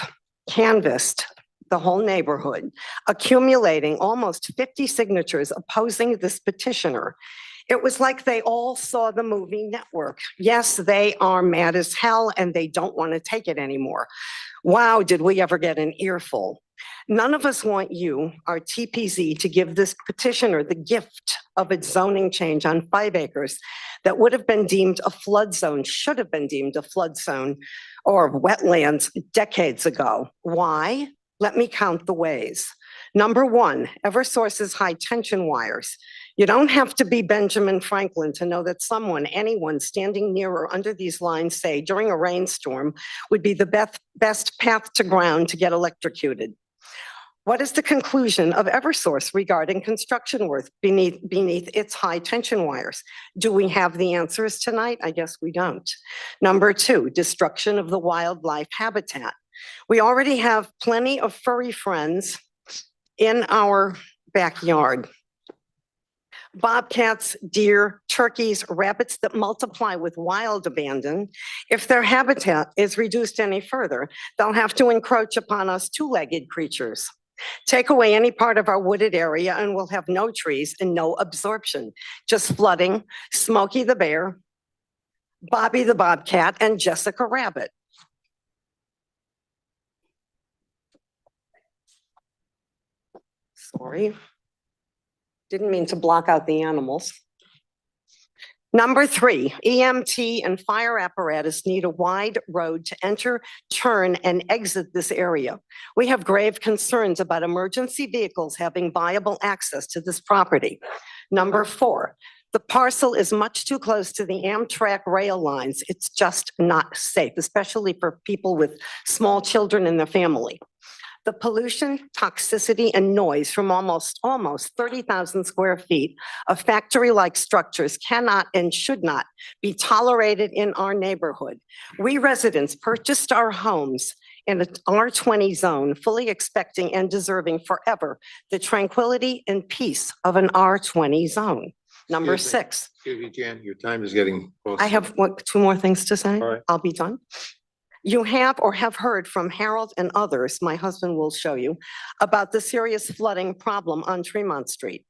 canvassed the whole neighborhood, accumulating almost 50 signatures opposing this petitioner It was like they all saw the movie Network. Yes, they are mad as hell and they don't want to take it anymore. Wow, did we ever get an earful? None of us want you, our TPZ, to give this petitioner the gift of its zoning change on 5 acres that would have been deemed a flood zone, should have been deemed a flood zone or wetlands decades ago. Why? Let me count the ways. Number one, Eversource's high tension wires. You don't have to be Benjamin Franklin to know that someone, anyone standing near or under these lines, say during a rainstorm, would be the best path to ground to get electrocuted. What is the conclusion of Eversource regarding construction work beneath its high tension wires? Do we have the answers tonight? I guess we don't. Number two, destruction of the wildlife habitat. We already have plenty of furry friends in our backyard. Bobcats, deer, turkeys, rabbits that multiply with wild abandon. If their habitat is reduced any further, they'll have to encroach upon us two-legged creatures. Take away any part of our wooded area and we'll have no trees and no absorption, just flooding, Smokey the bear, Bobby the bobcat, and Jessica rabbit. Sorry. Didn't mean to block out the animals. Number three, EMT and fire apparatus need a wide road to enter, turn, and exit this area. We have grave concerns about emergency vehicles having viable access to this property. Number four, the parcel is much too close to the Amtrak rail lines. It's just not safe, especially for people with small children in their family. The pollution, toxicity, and noise from almost 30,000 square feet of factory-like structures cannot and should not be tolerated in our neighborhood. We residents purchased our homes in an R20 zone, fully expecting and deserving forever the tranquility and peace of an R20 zone. Number Excuse me. six. Excuse me, Jan, your time is getting close. I have two more things to say. All right. I'll be done. You have or have heard from Harold and others, my husband will show you, about the serious flooding problem on Tremont Street.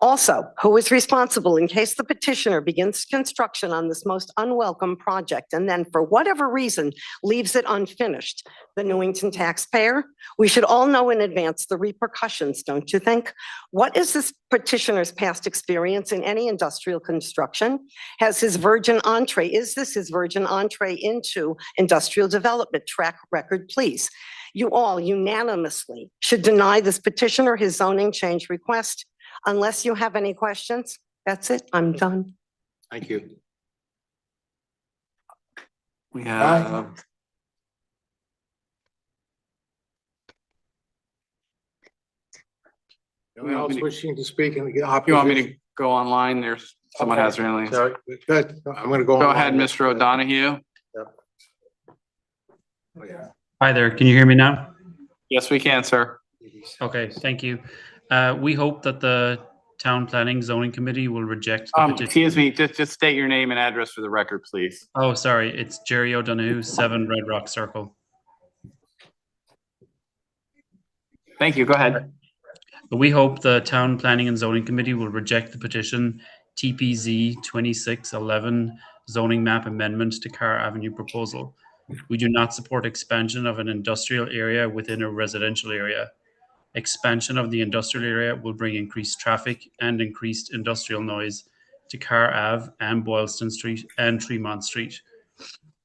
Also, who is responsible in case the petitioner begins construction on this most unwelcome project and then for whatever reason leaves it unfinished? The Newington taxpayer? We should all know in advance the repercussions, don't you think? What is this petitioner's past experience in any industrial construction? Is this his virgin entree into industrial development? Track record, please. You all unanimously should deny this petitioner his zoning change request. Unless you have any questions, that's it. I'm done. Thank you. We have. Anyone else wishing to speak in the You want me opposition? to go online? There's, someone has their hand. Sorry, good. I'm gonna go. Go ahead, online. Mr. O'Donohue. Oh, yeah. Hi there, can you hear me now? Yes, we can, sir. Okay, thank you. We hope that the Town Planning Zoning Committee will reject the petition. Excuse me, just state your name and address for the record, please. Oh, sorry, it's Jerry O'Donoghue, 7 Red Rock Circle. Thank you, go ahead. We hope the Town Planning and Zoning Committee will reject the petition TPZ 2611 zoning map amendment to Carr Avenue proposal. We do not support expansion of an industrial area within a residential area. Expansion of the industrial area will bring increased traffic and increased industrial noise to Carr Ave and Boylston Street and Tremont Street,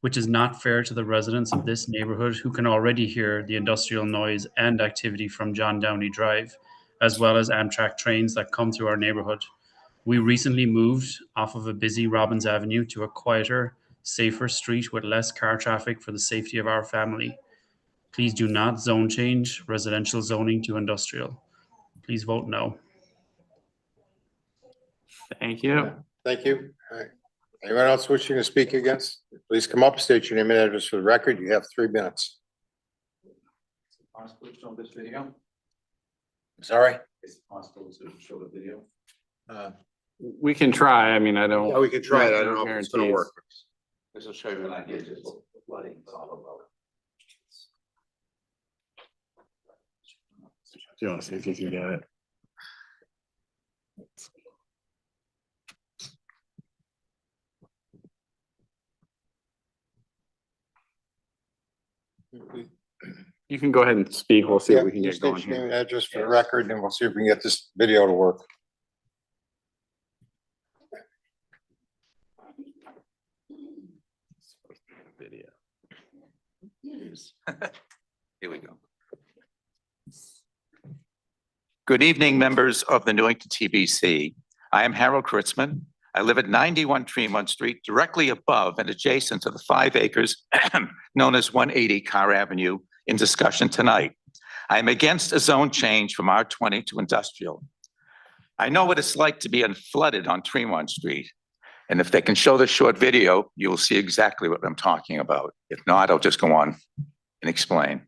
which is not fair to the residents of this neighborhood who can already hear the industrial noise and activity from John Downey Drive, as well as Amtrak trains that come through our neighborhood. We recently moved off of a busy Robbins Avenue to a quieter, safer street with less car traffic for the safety of our family. Please do not zone change residential zoning to industrial. Please vote no. Thank you. Thank you. All right. Anyone else wishing to speak against? Please come up, state your name and address for the record. You have 3 minutes. Sorry? Is it possible to show the video? We can try. I mean, I don't. Yeah, we can try it. I don't know if it's gonna work. This will show you an idea just what the flooding is all about. Do you want to see if you can get it? You can go ahead and speak. We'll see Yeah, what we can you get going state your name here. and address for the record, and we'll see if we can get this video to work. Video. Here we go. Good evening, members of the Newington TBC. I am Harold Kritzman. I live at 91 Tremont Street, directly above and adjacent to the 5 acres known as 180 Carr Avenue in discussion tonight. I am against a zone change from R20 to industrial. I know what it's like to be flooded on Tremont Street. And if they can show the short video, you will see exactly what I'm talking about. If not, I'll just go on and explain.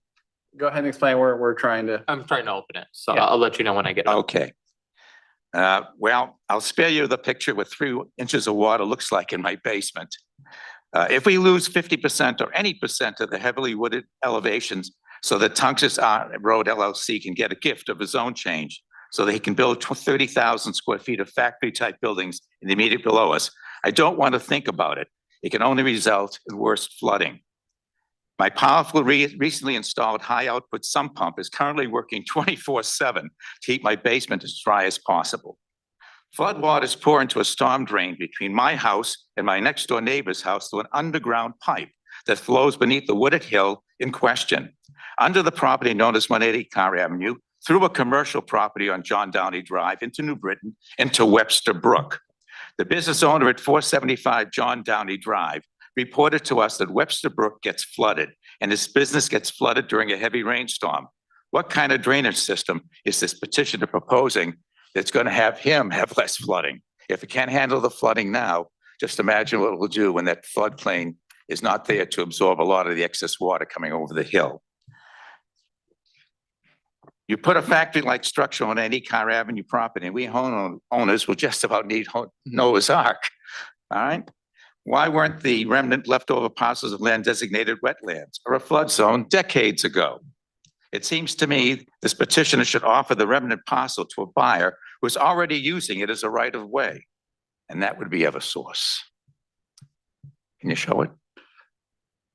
Go ahead and explain where we're trying to. I'm trying to open it, so Yeah. I'll let you know when I get it. Okay. Well, I'll spare you the picture with 3 inches of water looks like in my basement. If we lose 50% or any percent of the heavily wooded elevations, so that Tungus Road LLC can get a gift of a zone change, so they can build 30,000 square feet of factory-type buildings in the immediate below us, I don't want to think about it. It can only result in worse flooding. My powerful recently installed high output sump pump is currently working 24/7 to keep my basement as dry as possible. Floodwaters pour into a storm drain between my house and my next door neighbor's house through an underground pipe that flows beneath the wooded hill in question, under the property known as 180 Carr Avenue, through a commercial property on John Downey Drive into New Britain, into Webster Brook. The business owner at 475 John Downey Drive reported to us that Webster Brook gets flooded and his business gets flooded during a heavy rainstorm. What kind of drainage system is this petitioner proposing that's going to have him have less flooding? If it can't handle the flooding now, just imagine what it will do when that floodplain is not there to absorb a lot of the excess water coming over the hill. You put a factory-like structure on any Carr Avenue property, and we owners will just about need Noah's Ark, all right? Why weren't the remnant leftover parcels of land designated wetlands or a flood zone decades ago? It seems to me this petitioner should offer the remnant parcel to a buyer who is already using it as a right of way, and that would be Eversource. Can you show it?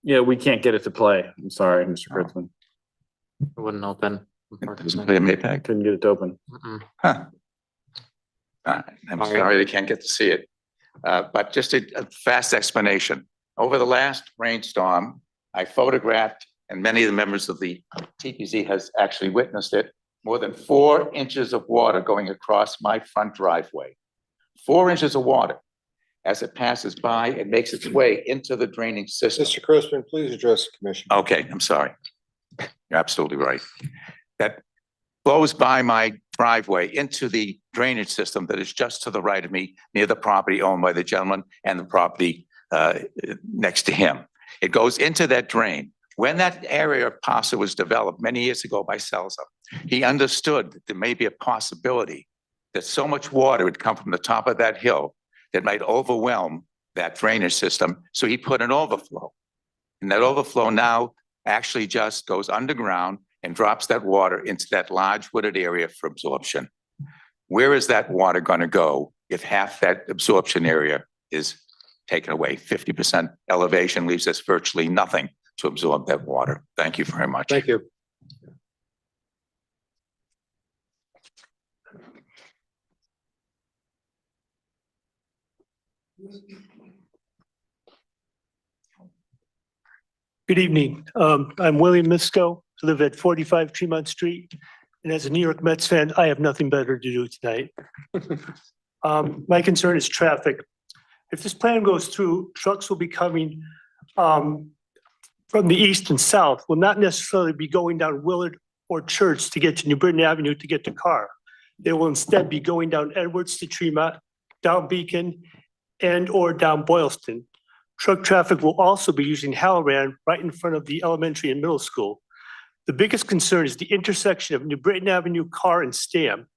Yeah, we can't get it to play. I'm sorry, Mr. Kritzman. It wouldn't open. It doesn't play a Maytag? Couldn't get it to open. Mm-mm. Huh. I'm sorry they can't get to see it. But just a fast explanation. Over the last rainstorm, I photographed, and many of the members of the TPZ has actually witnessed it, more than 4 inches of water going across my front driveway. 4 inches of water. As it passes by, it makes its way into the draining system. Mr. Crispin, please address the commission. Okay, I'm sorry. You're absolutely right. That flows by my driveway into the drainage system that is just to the right of me, near the property owned by the gentleman and the property next to him. It goes into that drain. When that area of parcel was developed many years ago by Selza, he understood that there may be a possibility that so much water would come from the top of that hill that might overwhelm that drainage system. So he put an overflow. And that overflow now actually just goes underground and drops that water into that large wooded area for absorption. Where is that water going to go if half that absorption area is taken away? 50% elevation leaves us virtually nothing to absorb that water. Thank you very much. Thank you. Good evening. I'm William Misko. I live at 45 Tremont Street. And as a New York Mets fan, I have nothing better to do tonight. My concern is traffic. If this plan goes through, trucks will be coming from the east and south, will not necessarily be going down Willard or Church to get to New Britain Avenue to get to Carr. They will instead be going down Edwards to Tremont, down Beacon, and or down Boylston. Truck traffic will also be using Halloran right in front of the elementary and middle school. The biggest concern is the intersection of New Britain Avenue, Carr, and Stam.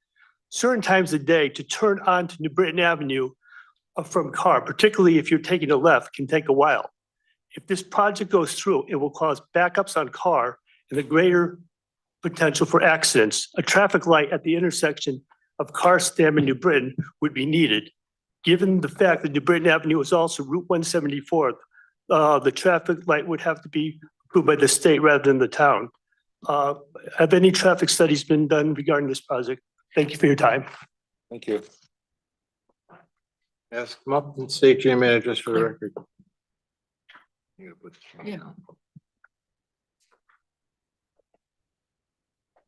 Certain times of day to turn onto New Britain Avenue from Carr, particularly if you're taking a left, can take a while. If this project goes through, it will cause backups on Carr and a greater potential for accidents. A traffic light at the intersection of Carr, Stam, and New Britain would be needed. Given the fact that New Britain Avenue is also Route 174, the traffic light would have to be approved by the state rather than the town. Have any traffic studies been done regarding this project? Thank you for your time. Thank you. Yes, come up and state your name and address for the record. Yeah.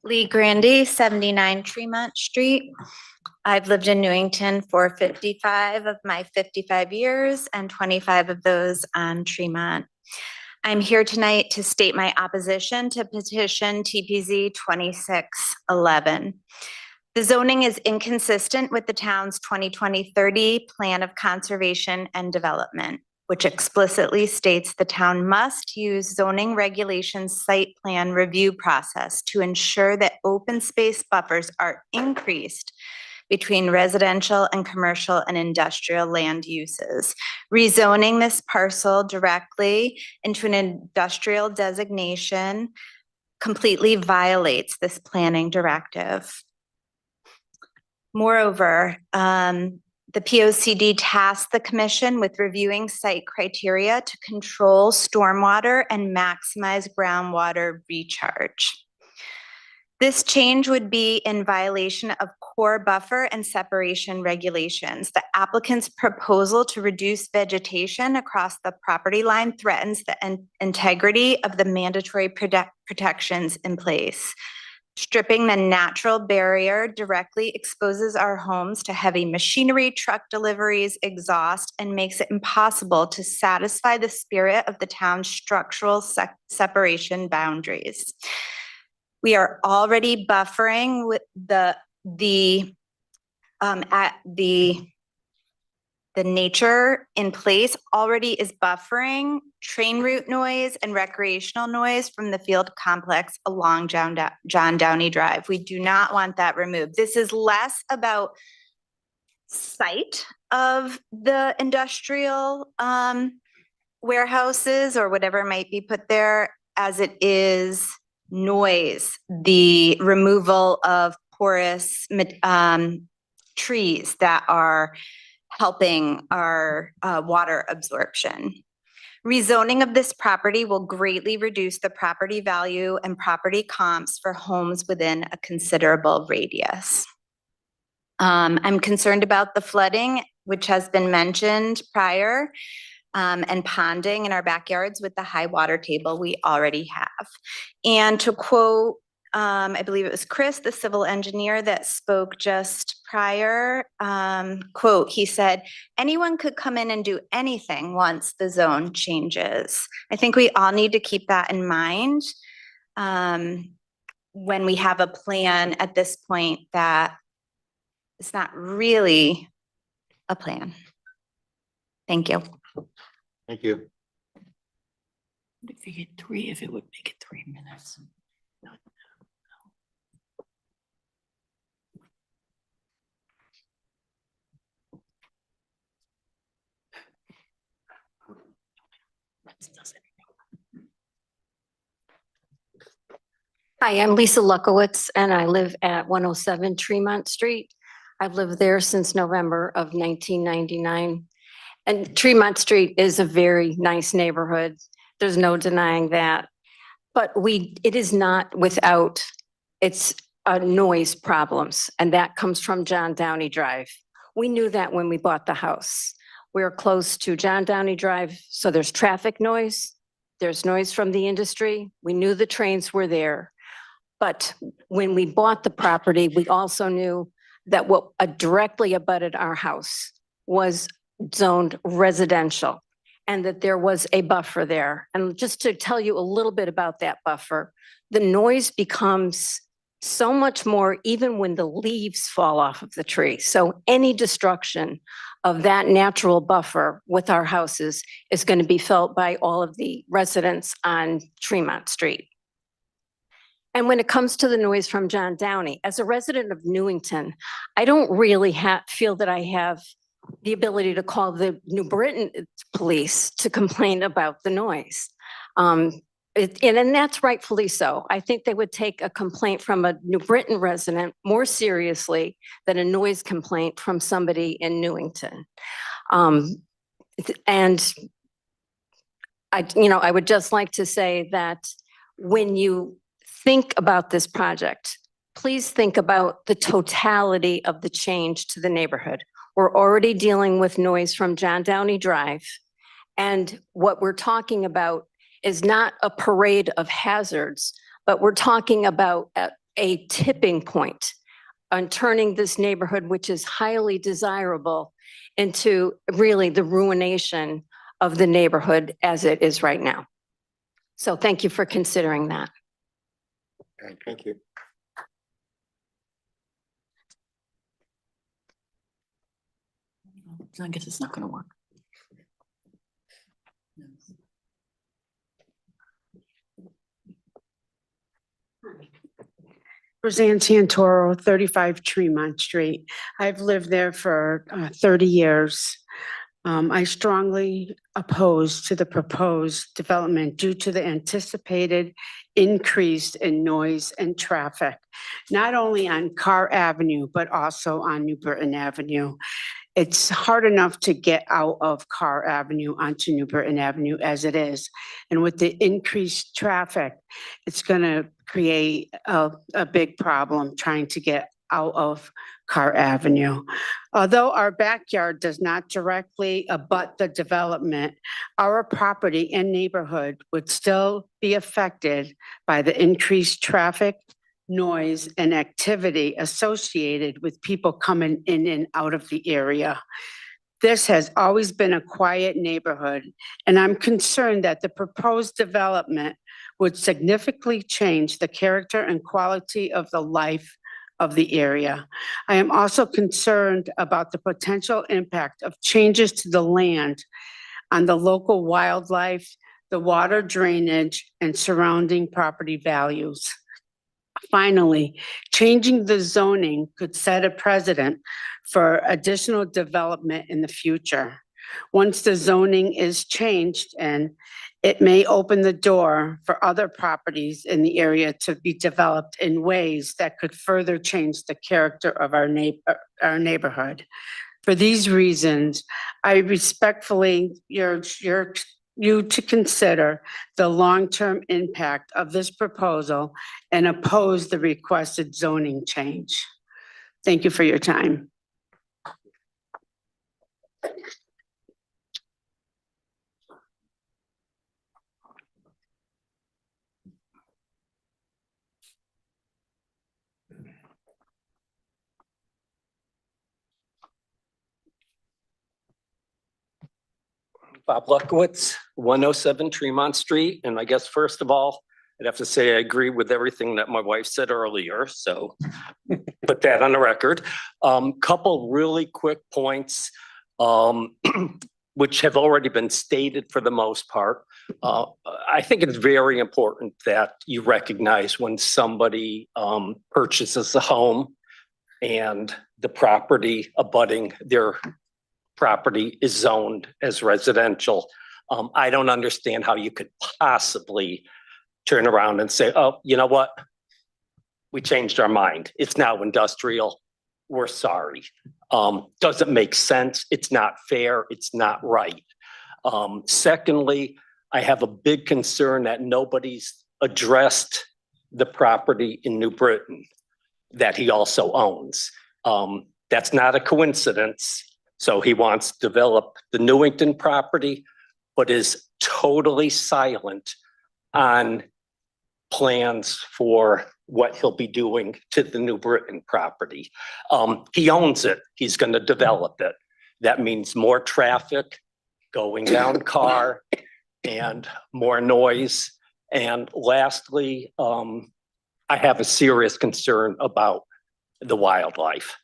Lee Grandy, 79 Tremont Street. I've lived in Newington for 55 of my 55 years and 25 of those on Tremont. I'm here tonight to state my opposition to petition TPZ 2611. The zoning is inconsistent with the town's 2020-30 Plan of Conservation and Development, which explicitly states the town must use zoning regulations site plan review process to ensure that open space buffers are increased between residential and commercial and industrial land uses. Rezoning this parcel directly into an industrial designation completely violates this planning directive. Moreover, the POCD tasked the commission with reviewing site criteria to control stormwater and maximize groundwater recharge. This change would be in violation of core buffer and separation regulations. The applicant's proposal to reduce vegetation across the property line threatens the integrity of the mandatory protections in place. Stripping the natural barrier directly exposes our homes to heavy machinery, truck deliveries, exhaust, and makes it impossible to satisfy the spirit of the town's structural separation boundaries. We are already buffering with the nature in place already is buffering train route noise and recreational noise from the field complex along John Downey Drive. We do not want that removed. This is less about site of the industrial warehouses or whatever might be put there as it is noise, the removal of porous trees that are helping our water absorption. Rezoning of this property will greatly reduce the property value and property comps for homes within a considerable radius. I'm concerned about the flooding, which has been mentioned prior, and ponding in our backyards with the high water table we already have. And to quote, I believe it was Chris, the civil engineer that spoke just prior, quote, he said, anyone could come in and do anything once the zone changes. I think we all need to keep that in mind when we have a plan at this point that it's not really a plan. Thank you. Thank you. If you get 3, if it would make it 3 minutes. Hi, I'm Lisa Lukowitz, and I live at 107 Tremont Street. I've lived there since November of 1999. And Tremont Street is a very nice neighborhood. There's no denying that. But it is not without its noise problems, and that comes from John Downey Drive. We knew that when we bought the house. We're close to John Downey Drive, so there's traffic noise. There's noise from the industry. We knew the trains were there. But when we bought the property, we also knew that what directly abutted our house was zoned residential and that there was a buffer there. And just to tell you a little bit about that buffer, the noise becomes so much more even when the leaves fall off of the tree. So any destruction of that natural buffer with our houses is going to be felt by all of the residents on Tremont Street. And when it comes to the noise from John Downey, as a resident of Newington, I don't really feel that I have the ability to call the New Britain police to complain about the noise. And that's rightfully so. I think they would take a complaint from a New Britain resident more seriously than a noise complaint from somebody in Newington. And I would just like to say that when you think about this project, please think about the totality of the change to the neighborhood. We're already dealing with noise from John Downey Drive. And what we're talking about is not a parade of hazards, but we're talking about a tipping point on turning this neighborhood, which is highly desirable, into really the ruination of the neighborhood as it is right now. So thank you for considering that. Okay, thank you. I guess it's not gonna work. Roseanne Santoro, 35 Tremont Street. I've lived there for 30 years. I strongly oppose to the proposed development due to the anticipated increase in noise and traffic, not only on Carr Avenue, but also on New Britain Avenue. It's hard enough to get out of Carr Avenue onto New Britain Avenue as it is. And with the increased traffic, it's going to create a big problem trying to get out of Carr Avenue. Although our backyard does not directly abut the development, our property and neighborhood would still be affected by the increased traffic, noise, and activity associated with people coming in and out of the area. This has always been a quiet neighborhood, and I'm concerned that the proposed development would significantly change the character and quality of the life of the area. I am also concerned about the potential impact of changes to the land on the local wildlife, the water drainage, and surrounding property values. Finally, changing the zoning could set a precedent for additional development in the future. Once the zoning is changed, and it may open the door for other properties in the area to be developed in ways that could further change the character of our neighborhood. For these reasons, I respectfully urge you to consider the long-term impact of this proposal and oppose the requested zoning change. Thank you for your time. Bob Luckowitz, 107 Tremont Street. And I guess first of all, I'd have to say I agree with everything that my wife said earlier. So put that on the record. Couple really quick points, which have already been stated for the most part. I think it's very important that you recognize when somebody purchases a home and the property abutting their property is zoned as residential. I don't understand how you could possibly turn around and say, oh, you know what? We changed our mind. It's now industrial. We're sorry. Doesn't make sense. It's not fair. It's not right. Secondly, I have a big concern that nobody's addressed the property in New Britain that he also owns. That's not a coincidence. So he wants to develop the Newington property, but is totally silent on plans for what he'll be doing to the New Britain property. He owns it. He's going to develop it. That means more traffic going down Carr and more noise. And lastly, I have a serious concern about the wildlife.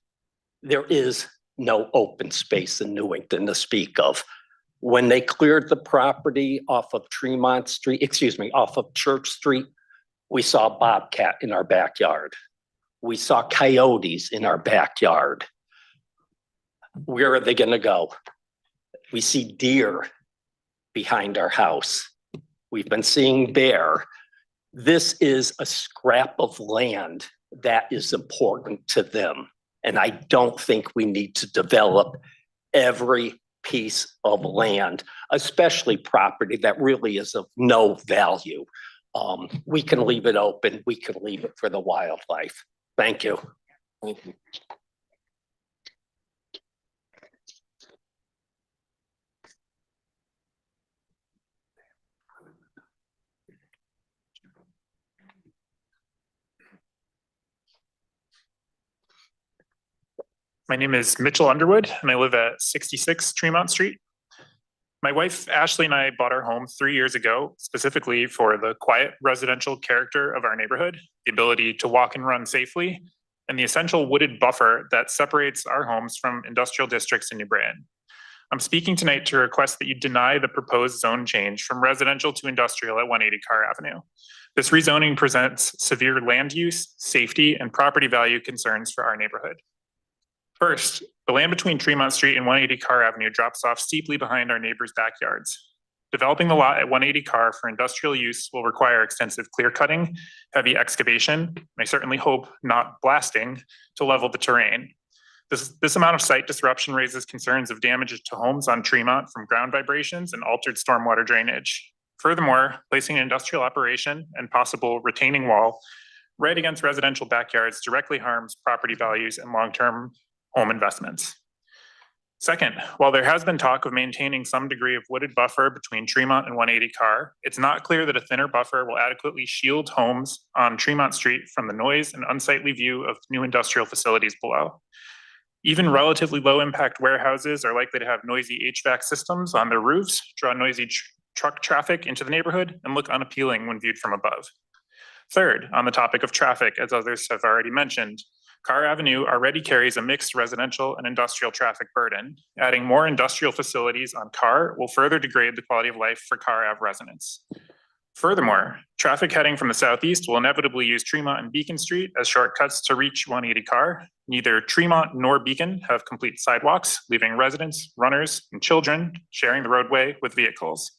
There is no open space in Newington to speak of. When they cleared the property off of Tremont Street, off of Church Street, we saw a bobcat in our backyard. We saw coyotes in our backyard. Where are they going to go? We see deer behind our house. We've been seeing bear. This is a scrap of land that is important to them. And I don't think we need to develop every piece of land, especially property that really is of no value. We can leave it open. We can leave it for the wildlife. Thank you. My name is Mitchell Underwood, and I live at 66 Tremont Street. My wife Ashley and I bought our home 3 years ago, specifically for the quiet residential character of our neighborhood, the ability to walk and run safely, and the essential wooded buffer that separates our homes from industrial districts in New Britain. I'm speaking tonight to request that you deny the proposed zone change from residential to industrial at 180 Carr Avenue. This rezoning presents severe land use, safety, and property value concerns for our neighborhood. First, the land between Tremont Street and 180 Carr Avenue drops off steeply behind our neighbors' backyards. Developing the lot at 180 Carr for industrial use will require extensive clear cutting, heavy excavation, and I certainly hope not blasting, to level the terrain. This amount of site disruption raises concerns of damage to homes on Tremont from ground vibrations and altered stormwater drainage. Furthermore, placing an industrial operation and possible retaining wall right against residential backyards directly harms property values and long-term home investments. Second, while there has been talk of maintaining some degree of wooded buffer between Tremont and 180 Carr, it's not clear that a thinner buffer will adequately shield homes on Tremont Street from the noise and unsightly view of new industrial facilities below. Even relatively low impact warehouses are likely to have noisy HVAC systems on their roofs, draw noisy truck traffic into the neighborhood, and look unappealing when viewed from above. Third, on the topic of traffic, as others have already mentioned, Carr Avenue already carries a mixed residential and industrial traffic burden. Adding more industrial facilities on Carr will further degrade the quality of life for Carr Ave residents. Furthermore, traffic heading from the southeast will inevitably use Tremont and Beacon Street as shortcuts to reach 180 Carr. Neither Tremont nor Beacon have complete sidewalks, leaving residents, runners, and children sharing the roadway with vehicles.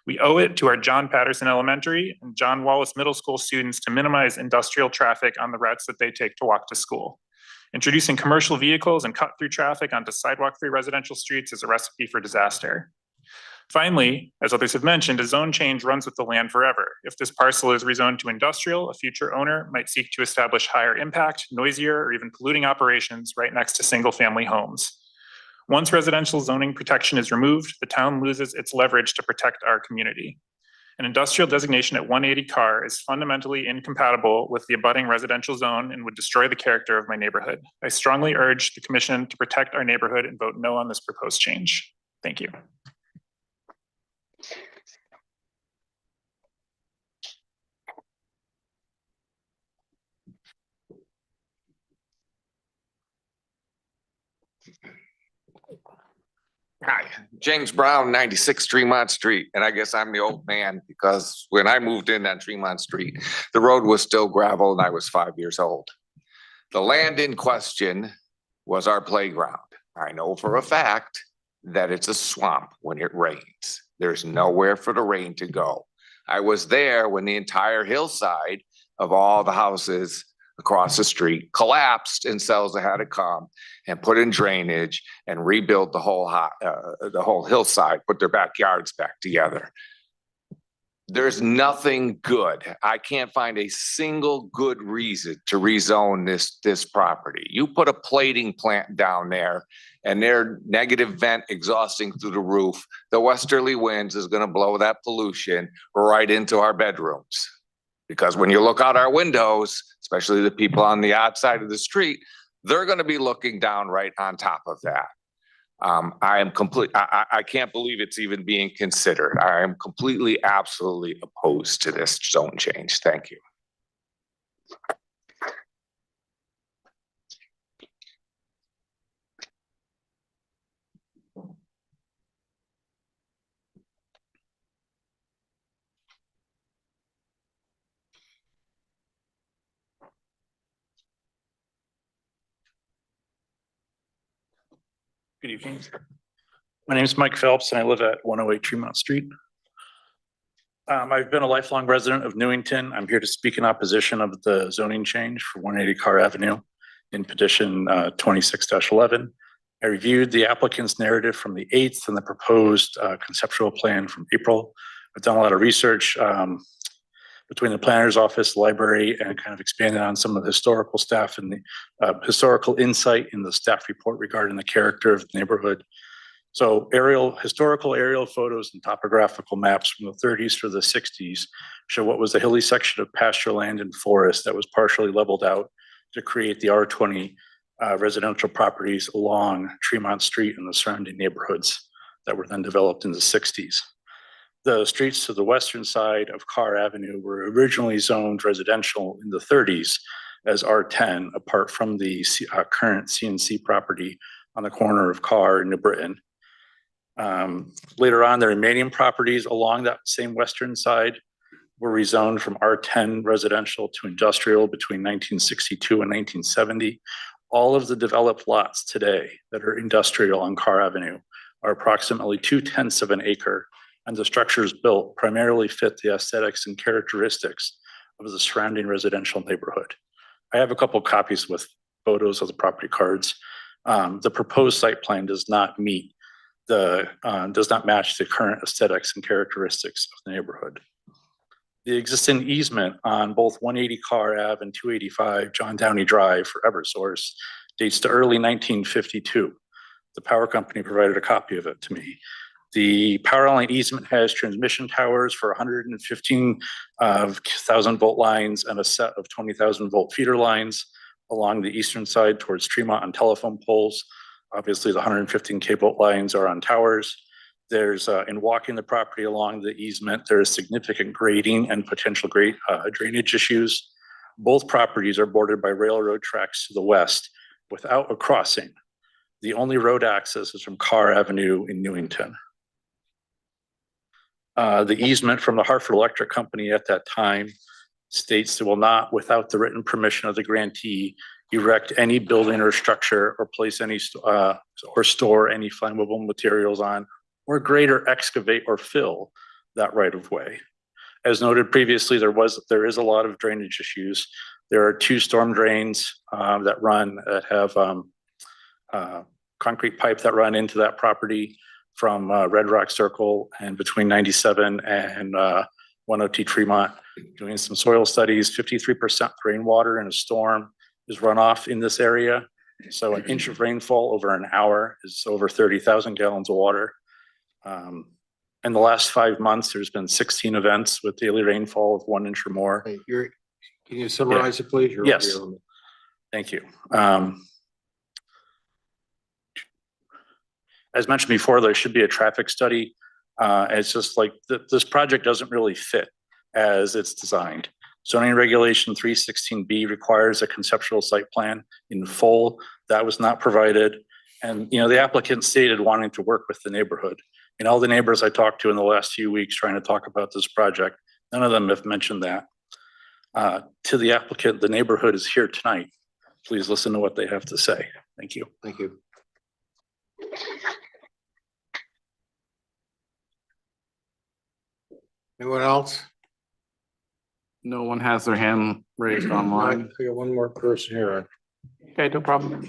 We owe it to our John Patterson Elementary and John Wallace Middle School students to minimize industrial traffic on the routes that they take to walk to school. Introducing commercial vehicles and cut-through traffic onto sidewalk-free residential streets is a recipe for disaster. Finally, as others have mentioned, a zone change runs with the land forever. If this parcel is rezoned to industrial, a future owner might seek to establish higher impact, noisier, or even polluting operations right next to single-family homes. Once residential zoning protection is removed, the town loses its leverage to protect our community. An industrial designation at 180 Carr is fundamentally incompatible with the abutting residential zone and would destroy the character of my neighborhood. I strongly urge the commission to protect our neighborhood and vote no on this proposed change. Thank you. Hi, James Brown, 96 Tremont Street, and I guess I'm the old man because when I moved in on Tremont Street, the road was still gravel and I was 5 years old. The land in question was our playground. I know for a fact that it's a swamp when it rains. There's nowhere for the rain to go. I was there when the entire hillside of all the houses across the street collapsed and Celsa had to come and put in drainage and rebuild the whole hillside, put their backyards back together. There's nothing good. I can't find a single good reason to rezone this property. You put a plating plant down there and their negative vent exhausting through the roof, the westerly winds is gonna blow that pollution right into our bedrooms. Because when you look out our windows, especially the people on the outside of the street, they're gonna be looking down right on top of that. I can't believe it's even being considered. I am completely, absolutely opposed to this zone change. Thank you. Good evening. My name is Mike Phelps and I live at 108 Tremont Street. I've been a lifelong resident of Newington. I'm here to speak in opposition of the zoning change for 180 Carr Avenue in petition 26-11. I reviewed the applicant's narrative from the 8th and the proposed conceptual plan from April. I've done a lot of research between the planner's office, library, and kind of expanded on some of the historical staff and the historical insight in the staff report regarding the character of the neighborhood. So historical aerial photos and topographical maps from the 30s through the 60s show what was a hilly section of pasture land and forest that was partially leveled out to create the R20 residential properties along Tremont Street and the surrounding neighborhoods that were then developed in the 60s. The streets to the western side of Carr Avenue were originally zoned residential in the 30s as R10, apart from the current CNC property on the corner of Carr and New Britain. Later on, the remaining properties along that same western side were rezoned from R10 residential to industrial between 1962 and 1970. All of the developed lots today that are industrial on Carr Avenue are approximately 2/10 of an acre, and the structures built primarily fit the aesthetics and characteristics of the surrounding residential neighborhood. I have a couple copies with photos of the property cards. The proposed site plan does not match the current aesthetics and characteristics of the neighborhood. The existing easement on both 180 Carr Ave and 285 John Downey Drive for Eversource dates to early 1952. The power company provided a copy of it to me. The power line easement has transmission towers for 115,000 volt lines and a set of 20,000 volt feeder lines along the eastern side towards Tremont on telephone poles. Obviously, the 115 K volt lines are on towers. There's, in walking the property along the easement, there is significant grading and potential drainage issues. Both properties are bordered by railroad tracks to the west without a crossing. The only road access is from Carr Avenue in Newington. The easement from the Hartford Electric Company at that time states they will not, without the written permission of the grantee, erect any building or structure or place any or store any flammable materials on, or grade or excavate or fill that right of way. As noted previously, there is a lot of drainage issues. There are 2 storm drains that have concrete pipe that run into that property from Red Rock Circle and between 97 and 102 Tremont. Doing some soil studies, 53% rainwater in a storm is runoff in this area. So an inch of rainfall over an hour is over 30,000 gallons of water. In the last 5 months, there's been 16 events with daily rainfall of 1 inch or more. Can you summarize it, please? Yes. Thank you. As mentioned before, there should be a traffic study. It's just like this project doesn't really fit as it's designed. Zoning regulation 316B requires a conceptual site plan in full. That was not provided. And, the applicant stated wanting to work with the neighborhood. And all the neighbors I talked to in the last few weeks trying to talk about this project, none of them have mentioned that. To the applicant, the neighborhood is here tonight. Please listen to what they have to say. Thank you. Thank you. Anyone else? No one has their hand raised online. I got one more person here. Okay, no problem.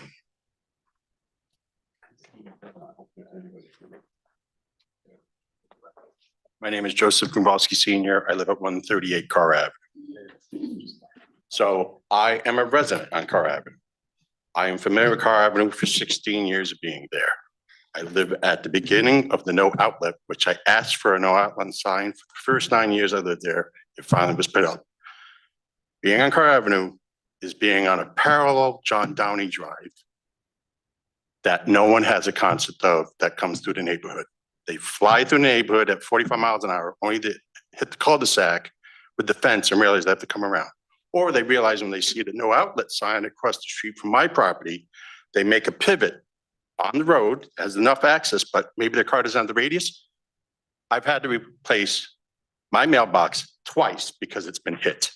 My name is Joseph Grunwalski Senior. I live at 138 Carr Avenue. So I am a resident on Carr Avenue. I am familiar with Carr Avenue for 16 years of being there. I live at the beginning of the no outlet, which I asked for a no outlet sign for the first 9 years I lived there. It finally was put up. Being on Carr Avenue is being on a parallel John Downey Drive that no one has a concept of that comes through the neighborhood. They fly through the neighborhood at 45 miles an hour, only to hit the cul-de-sac with the fence and realize they have to come around. Or they realize when they see the no outlet sign across the street from my property, they make a pivot on the road, has enough access, but maybe their car doesn't have the radius. I've had to replace my mailbox twice because it's been hit.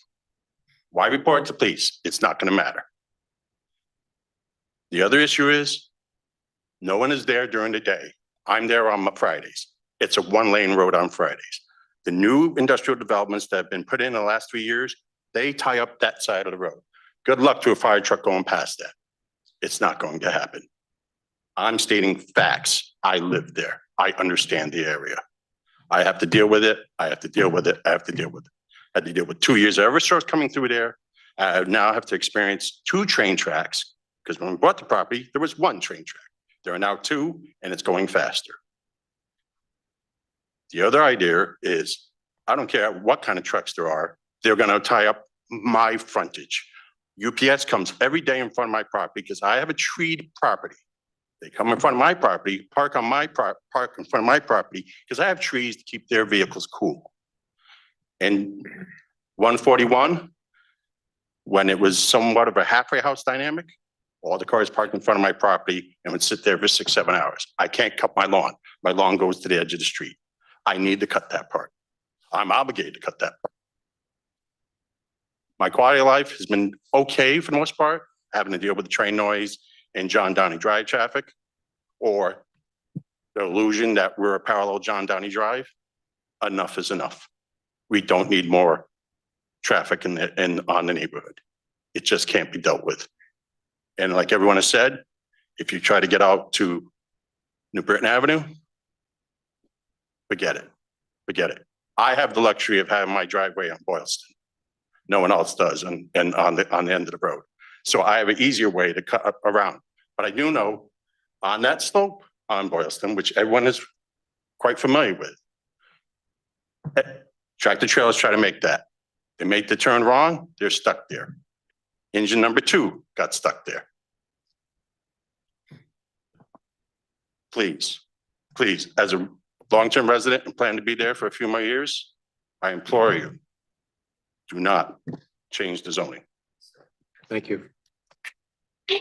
Why report it to police? It's not going to matter. The other issue is no one is there during the day. I'm there on Fridays. It's a 1-lane road on Fridays. The new industrial developments that have been put in the last 3 years, they tie up that side of the road. Good luck to a fire truck going past that. It's not going to happen. I'm stating facts. I live there. I understand the area. I have to deal with it. I have to deal with it. I have to deal with it. I had to deal with 2 years of Eversource coming through there. I now have to experience 2 train tracks because when we bought the property, there was 1 train track. There are now 2 and it's going faster. The other idea is, I don't care what kind of trucks there are, they're gonna tie up my frontage. UPS comes every day in front of my property because I have a treed property. They come in front of my property, park in front of my property because I have trees to keep their vehicles cool. And 141, when it was somewhat of a halfway house dynamic, all the cars parked in front of my property and would sit there for 6, 7 hours. I can't cut my lawn. My lawn goes to the edge of the street. I need to cut that part. I'm obligated to cut that part. My quality of life has been okay for the most part, having to deal with the train noise and John Downey Drive traffic, or the illusion that we're a parallel John Downey Drive. Enough is enough. We don't need more traffic on the neighborhood. It just can't be dealt with. And like everyone has said, if you try to get out to New Britain Avenue, forget it. Forget it. I have the luxury of having my driveway on Boylston. No one else does, and on the end of the road. So I have an easier way to cut up around. But I do know on that slope on Boylston, which everyone is quite familiar with, tractor trailers try to make that. They make the turn wrong, they're stuck there. Engine number 2 got stuck there. Please, please, as a long-term resident and plan to be there for a few more years, I implore you, do not change the zoning. Thank you. We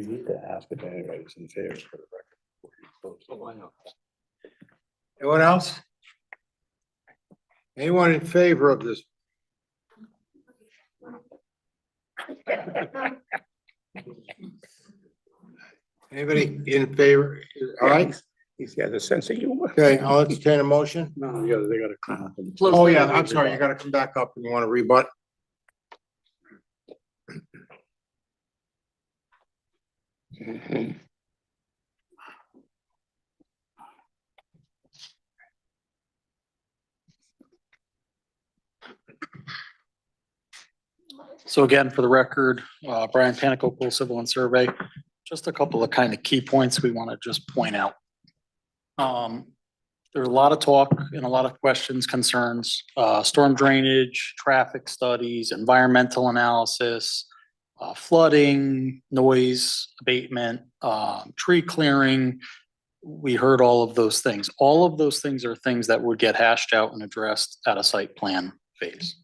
need to ask if anybody's in favor for the record. Anyone else? Anyone in favor of this? Anybody in favor? All right. He's got a sense of humor. Okay, I'll entertain a motion. No, they gotta come up. Oh, yeah, I'm sorry, you gotta come back up and you want to rebut. So again, for the record, Brian Panico, Pool Civil and Survey, just a couple of kind of key points we want to just point out. There's a lot of talk and a lot of questions, concerns, storm drainage, traffic studies, environmental analysis, flooding, noise abatement, tree clearing. We heard all of those things. All of those things are things that would get hashed out and addressed at a site plan phase.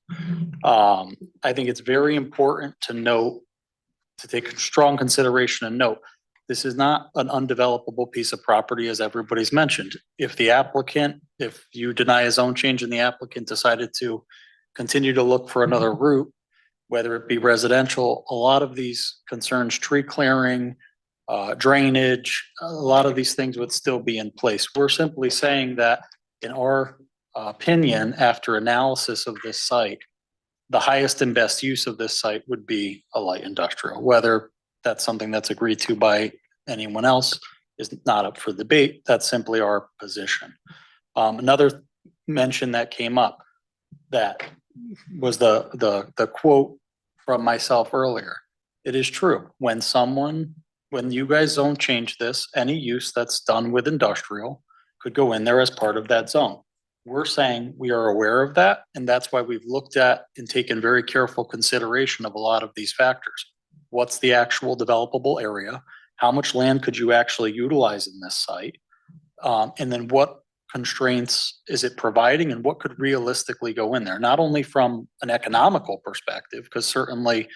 I think it's very important to note, to take strong consideration and note, this is not an undevelopable piece of property as everybody's mentioned. If you deny a zone change and the applicant decided to continue to look for another route, whether it be residential, a lot of these concerns, tree clearing, drainage, a lot of these things would still be in place. We're simply saying that in our opinion, after analysis of this site, the highest and best use of this site would be a light industrial. Whether that's something that's agreed to by anyone else is not up for debate. That's simply our position. Another mention that came up that was the quote from myself earlier. It is true. When you guys zone change this, any use that's done with industrial could go in there as part of that zone. We're saying we are aware of that, and that's why we've looked at and taken very careful consideration of a lot of these factors. What's the actual developable area? How much land could you actually utilize in this site? And then what constraints is it providing and what could realistically go in there? Not only from an economical perspective, because certainly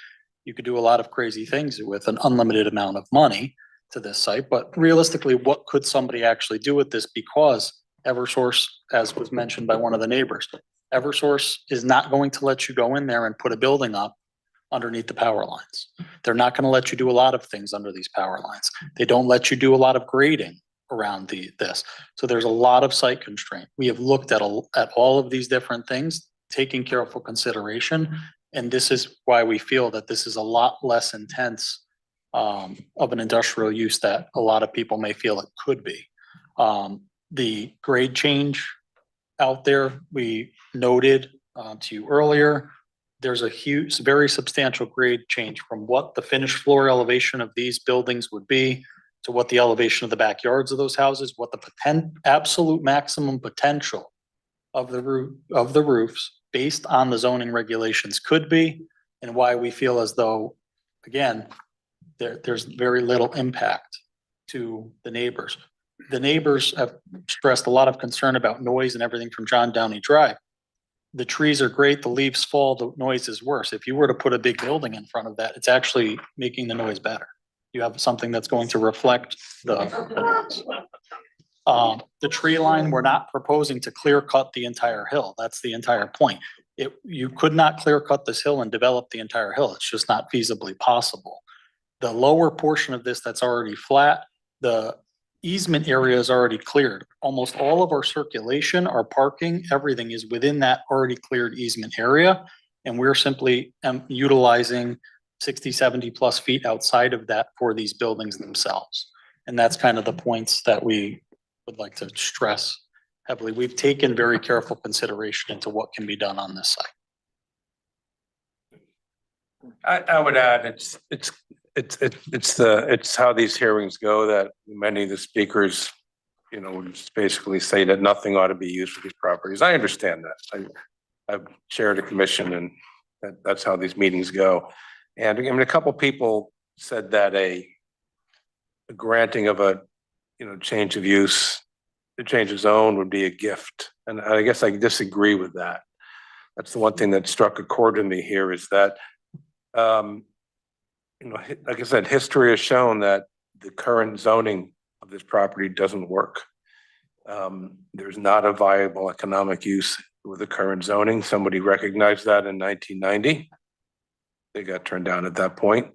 you could do a lot of crazy things with an unlimited amount of money to this site, but realistically, what could somebody actually do with this? Because Eversource, as was mentioned by one of the neighbors, Eversource is not going to let you go in there and put a building up underneath the power lines. They're not going to let you do a lot of things under these power lines. They don't let you do a lot of grading around this. So there's a lot of site constraint. We have looked at all of these different things, taking careful consideration, And this is why we feel that this is a lot less intense of an industrial use that a lot of people may feel it could be. The grade change out there, we noted to you earlier, there's a huge, very substantial grade change from what the finished floor elevation of these buildings would be to what the elevation of the backyards of those houses, what the absolute maximum potential of the roofs based on the zoning regulations could be, and why we feel as though, again, there's very little impact to the neighbors. The neighbors have expressed a lot of concern about noise and everything from John Downey Drive. The trees are great, the leaves fall, the noise is worse. If you were to put a big building in front of that, it's actually making the noise better. You have something that's going to reflect the noise. The tree line, we're not proposing to clear cut the entire hill. That's the entire point. You could not clear cut this hill and develop the entire hill. It's just not feasibly possible. The lower portion of this that's already flat, the easement area is already cleared. Almost all of our circulation, our parking, everything is within that already cleared easement area. And we're simply utilizing 60, 70 plus feet outside of that for these buildings themselves. And that's kind of the points that we would like to stress heavily. We've taken very careful consideration into what can be done on this site. I would add, it's how these hearings go, that many of the speakers, would just basically say that nothing ought to be used for these properties. I understand that. I've chaired a commission, and that's how these meetings go. And I mean, a couple people said that a granting of a, change of use, a change of zone would be a gift. And I guess I disagree with that. That's the one thing that struck a chord in me here, is that, like I said, history has shown that the current zoning of this property doesn't work. There's not a viable economic use with the current zoning. Somebody recognized that in 1990. They got turned down at that point.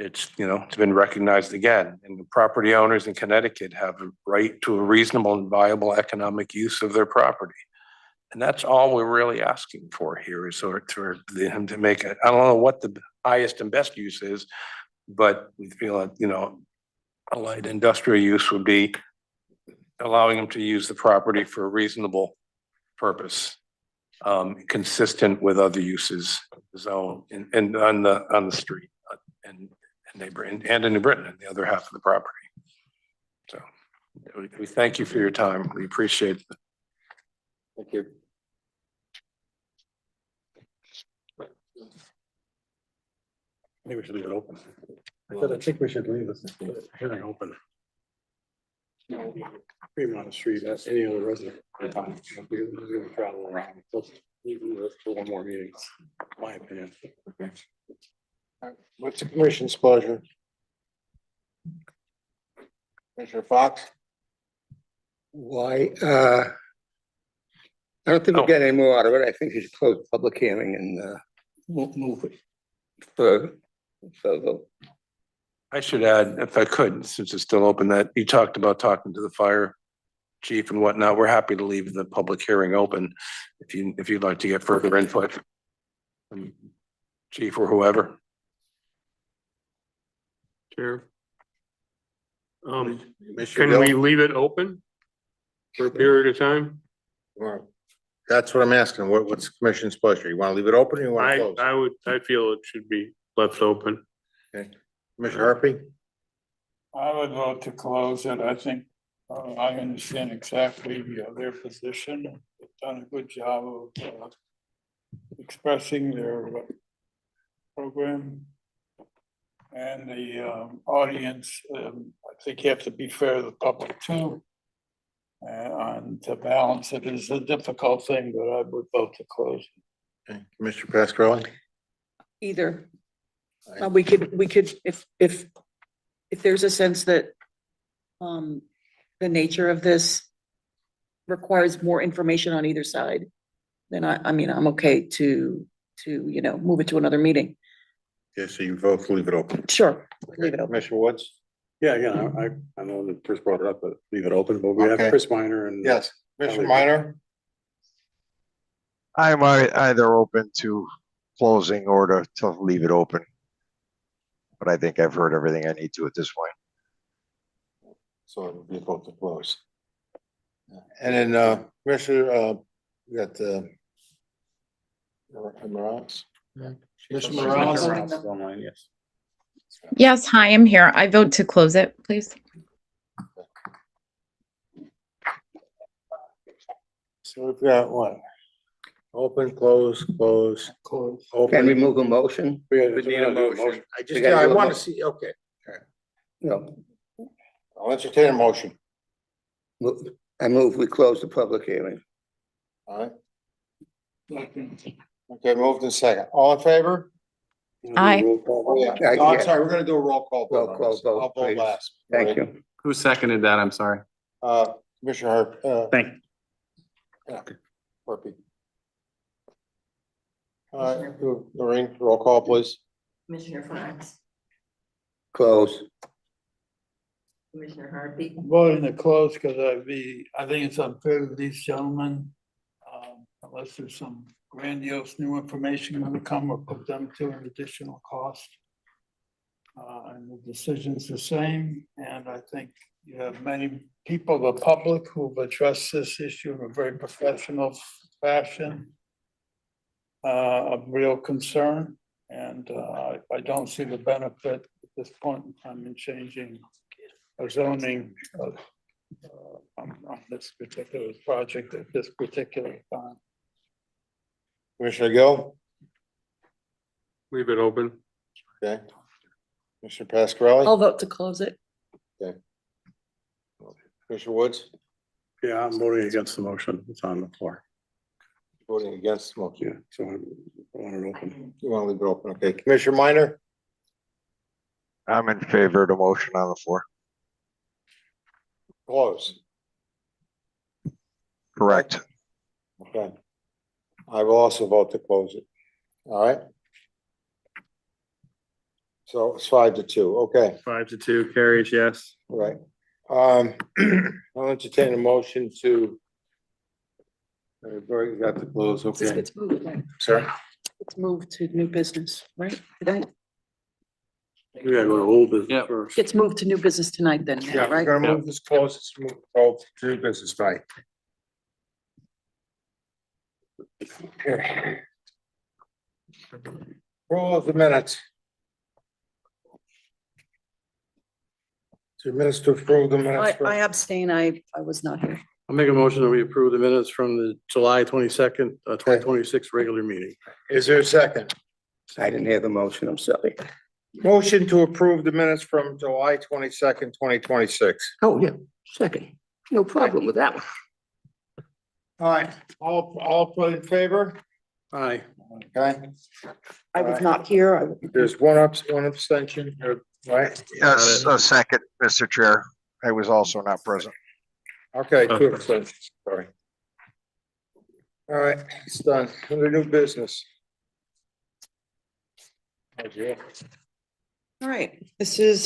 It's been recognized again, and the property owners in Connecticut have a right to a reasonable and viable economic use of their property. And that's all we're really asking for here, is for them to make it. I don't know what the highest and best use is, but we feel like, a light industrial use would be allowing them to use the property for a reasonable purpose, consistent with other uses of the zone and on the street and in New Britain, and the other half of the property. So we thank you for your time. We appreciate it. Thank you. Maybe we should leave it open. I think we should leave this hearing open. Fremont Street, that's any other resident. We're gonna travel around. For one more meeting, my opinion. What's the commission's pleasure? Commissioner Fox? Why, I don't think we'll get any more out of it. I think we should close the public hearing and move it further. So I should add, if I could, since it's still open, that you talked about talking to the fire chief and whatnot. We're happy to leave the public hearing open if you'd like to get further input from chief or whoever. Chair. Commissioner Can we Dillon? leave it open for a period of time? Well, that's what I'm asking. What's the commission's pleasure? You want to leave it open or you want to close? I feel it should be left open. Okay. Commissioner Harpy? I would vote to close it. I think I understand exactly their position. They've done a good job of expressing their program. And the audience, I think you have to be fair to the public too. And to balance it is a difficult thing, but I would vote to close. Okay. Commissioner Pascarelli? Either. We could, if there's a sense that the nature of this requires more information on either side, then I mean, I'm okay to move it to another meeting. Okay, so you vote to leave it open. Sure, leave it open. Commissioner Woods? Yeah, again, I know when first brought it up, but leave it open, but we have Okay. Chris Minor and. Yes, Commissioner Minor? I'm either open to closing or to leave it open. But I think I've heard everything I need to at this point. So it would be vote to close. And then, Commissioner, we got, Morales? Commissioner Morales? Online, yes. Yes, hi, I'm here. I vote to close it, please. So we've got what? Open, close, close, Can we open. move a motion? We need a motion. I just, gotta I do a want to mo- see, okay, No, I'll entertain a motion. I move we close the public hearing. All right. Okay, moved in second. All in favor? Aye. Oh, yeah. Yeah, No, I'm yeah. sorry, we're gonna do a roll call. vote Roll on call this. vote, I'll vote please. last. Thank you. Who seconded that? I'm sorry. Commissioner Harp, Thank yeah, Harpy. All right, Lorraine, roll call, please. Commissioner Fox, Close. Commissioner Harvey, Voting to close because I think it's unfair to these gentlemen. Unless there's some grandiose new information going to come or put them to an additional cost. And the decision's the same, and I think you have many people, the public, who've addressed this issue in a very professional fashion. Of real concern, and I don't see the benefit at this point in time in changing a zoning on this particular project at this particular time. Commissioner Gill? Leave it open. Okay. Commissioner Pascarelli? I'll vote to close it. Commissioner Woods? Yeah, I'm voting against the motion. It's on the floor. Voting against the motion. Yeah, so I want it open. You want to leave it open, okay. Commissioner Minor? I'm in favor of the motion on the floor. Close. Correct. Okay. I will also vote to close it. All right. So it's 5-2, okay, 5-2 carries, yes. all right. I'll entertain a motion to. I've already got the close, This okay. gets moved, right? Sorry? It's moved to new business, right? Today? We gotta go to old business Yep. first. Gets moved to new business tonight then, Yeah, we're right? gonna move this close, it's moved to business night. Roll of the minutes. 2 minutes to approve the minutes. I abstain, I was not here. I'll make a motion that we approve the minutes from the July 22nd, 2026 regular meeting. Is there a second? I didn't hear the motion, I'm sorry. Motion to approve the minutes from July 22nd, 2026. Oh, yeah, second. No problem with that one. All right, all put in favor? Aye. Okay, I was not here. there's one abstention, right? Yes, a second, Mr. Chair. I was also not present. Okay, 2 abstentions, sorry. All right, it's done. Under new business. All right, this is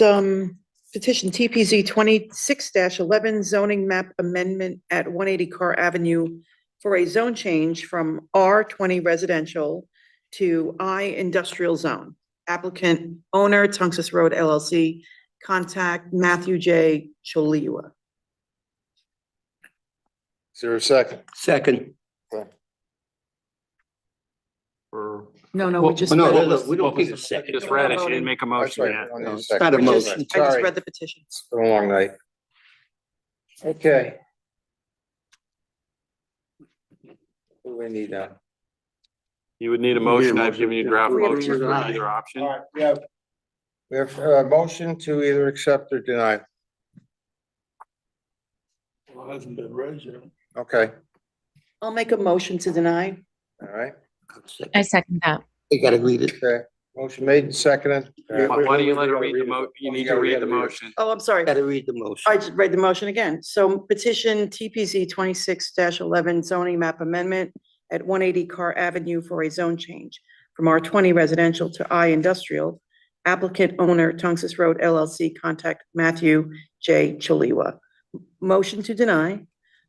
petition TPZ 26-11 zoning map amendment at 180 Carr Avenue for a zone change from R20 residential to I industrial zone. Applicant owner Tungus Road LLC, contact Matthew J. Choliwa. Is there a second? Second. No, we just. No, read- no, we don't need a second. Just read it. She didn't make a That's motion right. yet. we don't need a It's second. not a I just- motion. I just Sorry. read the petition. It's been a long night. Okay. What do we need now? You would need a motion. I've given you draft motions for either option. All right, we have a motion to either accept or deny. Well, it hasn't been read yet. Okay, I'll make a motion to deny. all right, I second that. You gotta read it. okay. Motion made and seconded. Why do you let her read the you need to read the motion. Oh, I'm sorry. Gotta read the motion. I just read the motion again. So petition TPZ 26-11 zoning map amendment at 180 Carr Avenue for a zone change from R20 residential to I industrial. Applicant owner Tungus Road LLC, contact Matthew J. Choliwa. Motion to deny.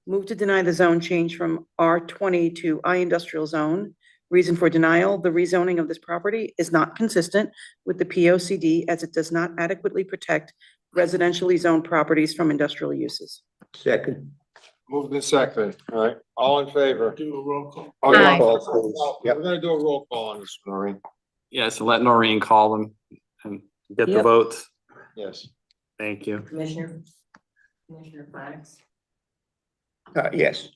Move to deny the zone change from R20 to I industrial zone Reason for denial, the rezoning of this property is not consistent with the POCD as it does not adequately protect residentially zoned properties from industrial uses. Second. Moved and second. All right, all in favor? Do a roll call. Oh, roll Aye. call, please. Yeah, we're gonna do a roll call on this, Noreen. Yes, let Noreen call them and get the Yep. votes. Yes. Thank you. Commissioner Flags, Yes.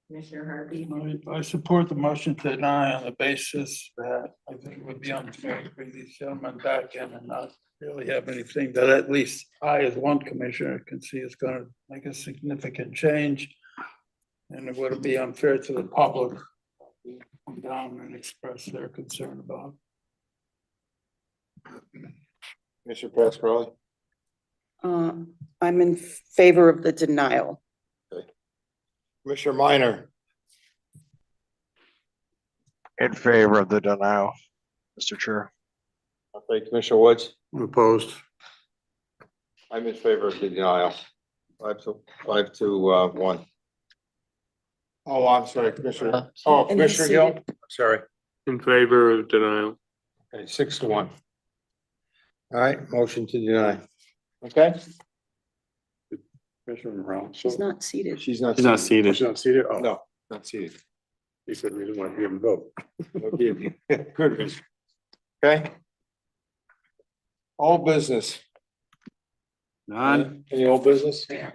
Commissioner Harvey. I support the motion to deny on the basis that I think it would be unfair to bring these gentlemen back in and not really have anything that at least I, as one commissioner, can see is gonna make a significant change. And it would be unfair to the public to come down and express their concern about. Mr. Pascarelli? I'm in favor of the denial. Commissioner Minor? In favor of the denial, Mr. Chair. Okay, Commissioner Woods? I'm opposed. I'm in favor of the denial. 5-1. Oh, I'm sorry, Commissioner. Oh, And he's Commissioner Gill? seated. Sorry. In favor of denial. Okay, 6-1. All right, motion to deny. Okay? Commissioner Brown. She's not seated. She's not. She's not seated. She's not seated? Oh, No, not seated. he said we didn't want to give him a vote. Good. Okay? All business. None. Any old business? Thank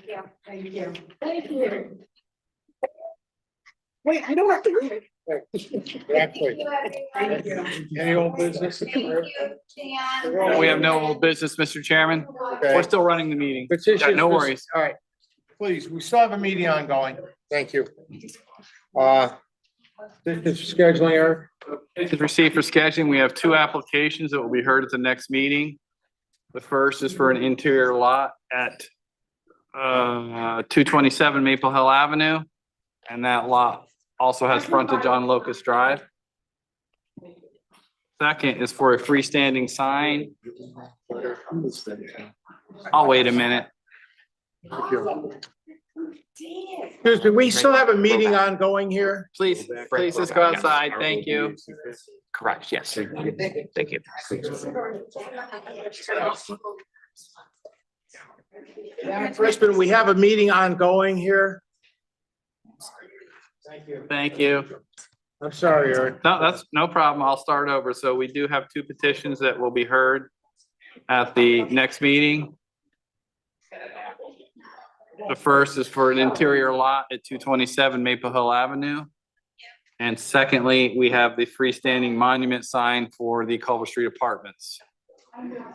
you. Thank you. Thank you. Wait, I don't have to read it. Exactly. Thank you. Any old business? We have no old business, Mr. Chairman. Okay. We're still running the meeting. Petitions. No worries. All right, please, we still have a meeting ongoing. Thank you. This is scheduling, Eric? Petitions received for scheduling. We have two applications that will be heard at the next meeting. The first is for an interior lot at 227 Maple Hill Avenue. And that lot also has frontage on Locust Drive. Second is for a freestanding sign. I'll wait a minute. Excuse me, we still have a meeting ongoing here? Please just go outside. Thank you. Correct, yes. Thank you. Crispin, we have a meeting ongoing here. Thank you. I'm sorry, Eric. No, that's no problem. I'll start over. So we do have two petitions that will be heard at the next meeting. The first is for an interior lot at 227 Maple Hill Avenue. And secondly, we have the freestanding monument sign for the Culver Street Apartments.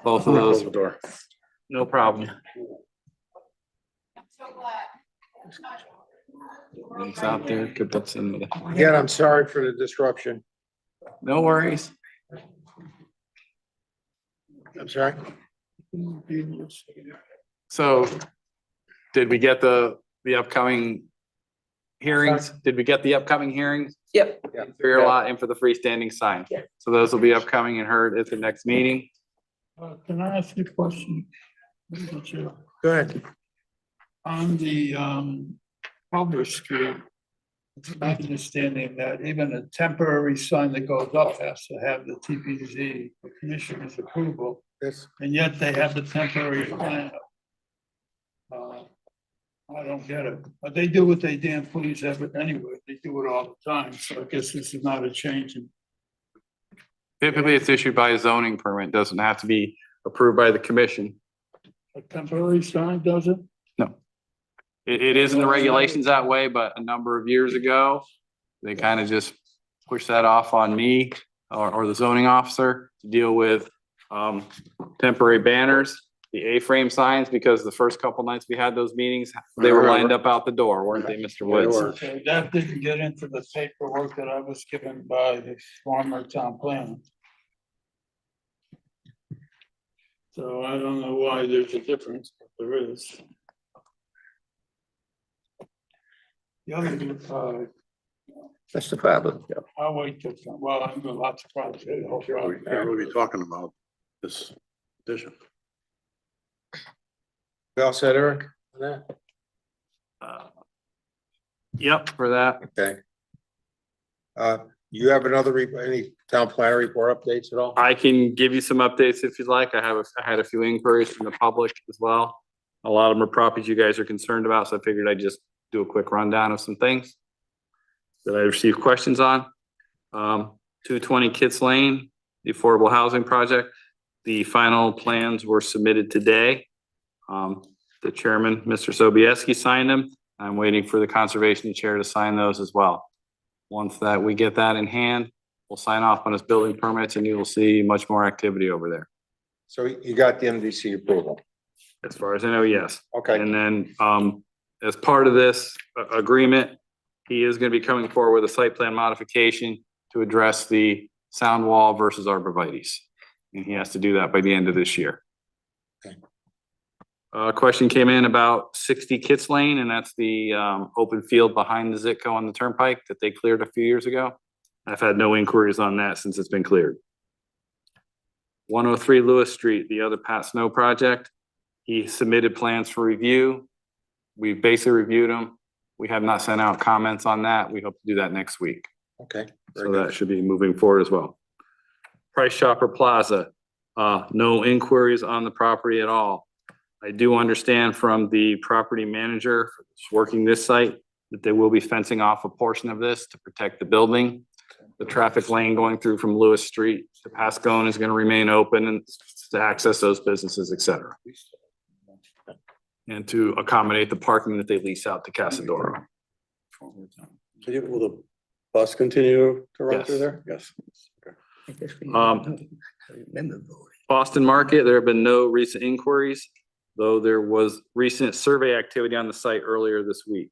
Both of those. No problem. Links out there, could put some. Again, I'm sorry for the disruption. No worries. I'm sorry. So did we get the upcoming hearings? Did we get the upcoming hearings? Yep. For your lot and for the freestanding sign. So those will be upcoming and heard at the next meeting. Can I ask you a question? Go ahead. On the Culver Street, it's my understanding that even a temporary sign that goes up has to have the TPZ, the commissioner's approval, Yes. and yet they have the temporary sign up. I don't get it, but they do what they damn please anyway, they do it all the time, so I guess this is not a change in. Typically, it's issued by a zoning permit. Doesn't have to be approved by the commission. A temporary sign, does it? No. It is in the regulations that way, but a number of years ago, they kind of just pushed that off on me or the zoning officer to deal with temporary banners, the A-frame signs, because the first couple nights we had those meetings, they were lined up out the door, weren't they, Mr. Woods? Okay, that didn't get into the paperwork that I was given by the former town planner. So I don't know why there's a difference, but there is. The other, That's the problem. I'll wait till, well, I'm got lots of problems. We can't really be talking about this petition. You all set, Eric? on that? Yep, for that. Okay. You have any town planner report updates at all? I can give you some updates if you'd like. I had a few inquiries from the public as well. A lot of them are properties you guys are concerned about, so I figured I'd just do a quick rundown of some things that I received questions on. 220 Kits Lane, the affordable housing project. The final plans were submitted today. The chairman, Mr. Sobieski, signed them. I'm waiting for the conservation chair to sign those as well. Once that we get that in hand, we'll sign off on his building permits and you will see much more activity over there. So you got the MDC approval? As far as I know, yes. Okay. And then, as part of this agreement, he is gonna be coming forward with a site plan modification to address the sound wall versus arborvitae's. And he has to do that by the end of this year. Okay. A question came in about 60 Kits Lane, and that's the open field behind the Zitco on the turnpike that they cleared a few years ago. I've had no inquiries on that since it's been cleared. 103 Lewis Street, the other Pat Snow project. He submitted plans for review. We've basically reviewed them. We have not sent out comments on that. We hope to do that next week. Okay. So that should be moving forward as well. Price Chopper Plaza, no inquiries on the property at all. I do understand from the property manager working this site that they will be fencing off a portion of this to protect the building. The traffic lane going through from Lewis Street to Pascone is going to remain open and to access those businesses, et cetera. And to accommodate the parking that they lease out to Casadoro. Will the bus continue to run through Yes. there? Yes. Boston Market, there have been no recent inquiries, though there was recent survey activity on the site earlier this week.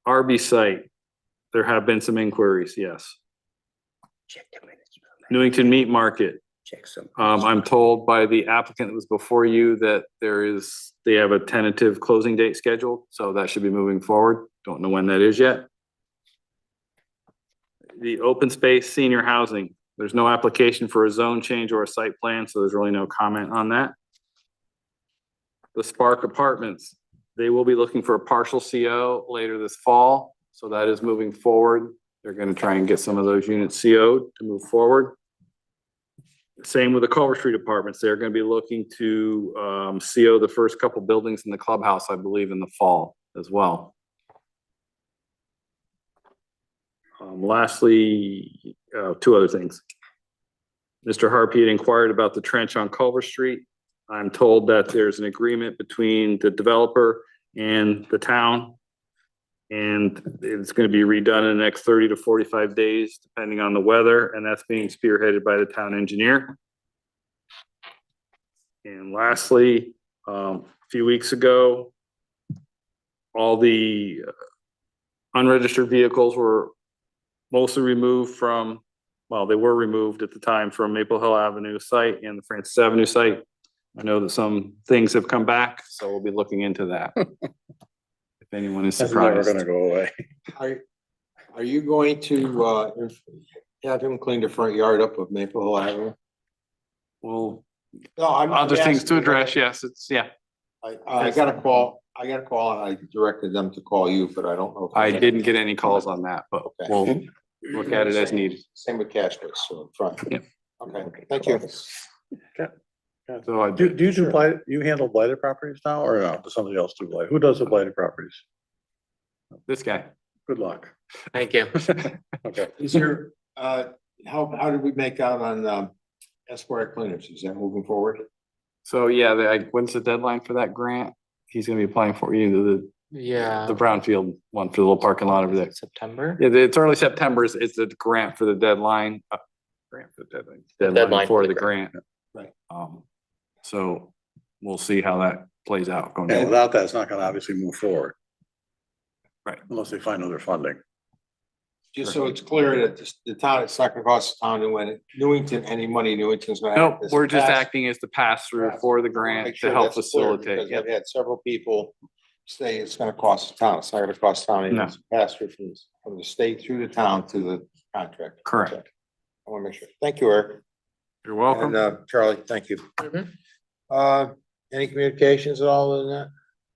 Arby site, there have been some inquiries, yes. Newington Meat Market, I'm told by the applicant that was before you that they have a tentative closing date scheduled, so that should be moving forward. Don't know when that is yet. The open space senior housing, there's no application for a zone change or a site plan, so there's really no comment on that. The Spark Apartments, they will be looking for a partial CO later this fall, so that is moving forward. They're gonna try and get some of those units CO'd to move forward. Same with the Culver Street Apartments. They're gonna be looking to CO the first couple buildings in the clubhouse, I believe, in the fall as well. Lastly, two other things. Mr. Harpy had inquired about the trench on Culver Street. I'm told that there's an agreement between the developer and the town. And it's gonna be redone in the next 30 to 45 days, depending on the weather, and that's being spearheaded by the town engineer. And lastly, a few weeks ago, all the unregistered vehicles were mostly removed from, well, they were removed at the time from Maple Hill Avenue site and the Francis Avenue site. I know that some things have come back, so we'll be looking into that. If anyone is That's never surprised. gonna go away. Are you going to have him clean the front yard up of Maple Hill Avenue? Well, No, other things to address, yes, I got a call and I directed them to call you, but I don't know. I didn't get any calls on that, but we'll look at it as needed. Same with Cashway, so front. Yeah. Okay, thank you. So I Do you do blighted, you handle blighted properties now or no? Does somebody else do blighted? Who does the blighted properties? This guy. Good luck. Thank you. Okay. Is there, how did we make out on Esquire cleanups? Is that moving forward? So yeah, when's the deadline for that grant? He's gonna be applying for the brownfield one for the little parking lot over there. September? Yeah, it's early September. It's the grant for the deadline. Grant for the deadline. Deadline for the grant. Right. So we'll see how that plays out going And forward. without that, it's not gonna obviously move forward. Right. Unless they find other funding. Just so it's clear that the town, it's not gonna cost the town to win Newington, any money Newington's gonna have. Nope, we're just acting as the pass-through for the grant to help facilitate. Because I've had several people say it's gonna cost the town. It's not gonna cost the town. No. It's pass through from the state through the town to the contractor. Correct. I wanna make sure. Thank you, Eric. You're welcome. And Charlie, thank you. Any communications at all in that?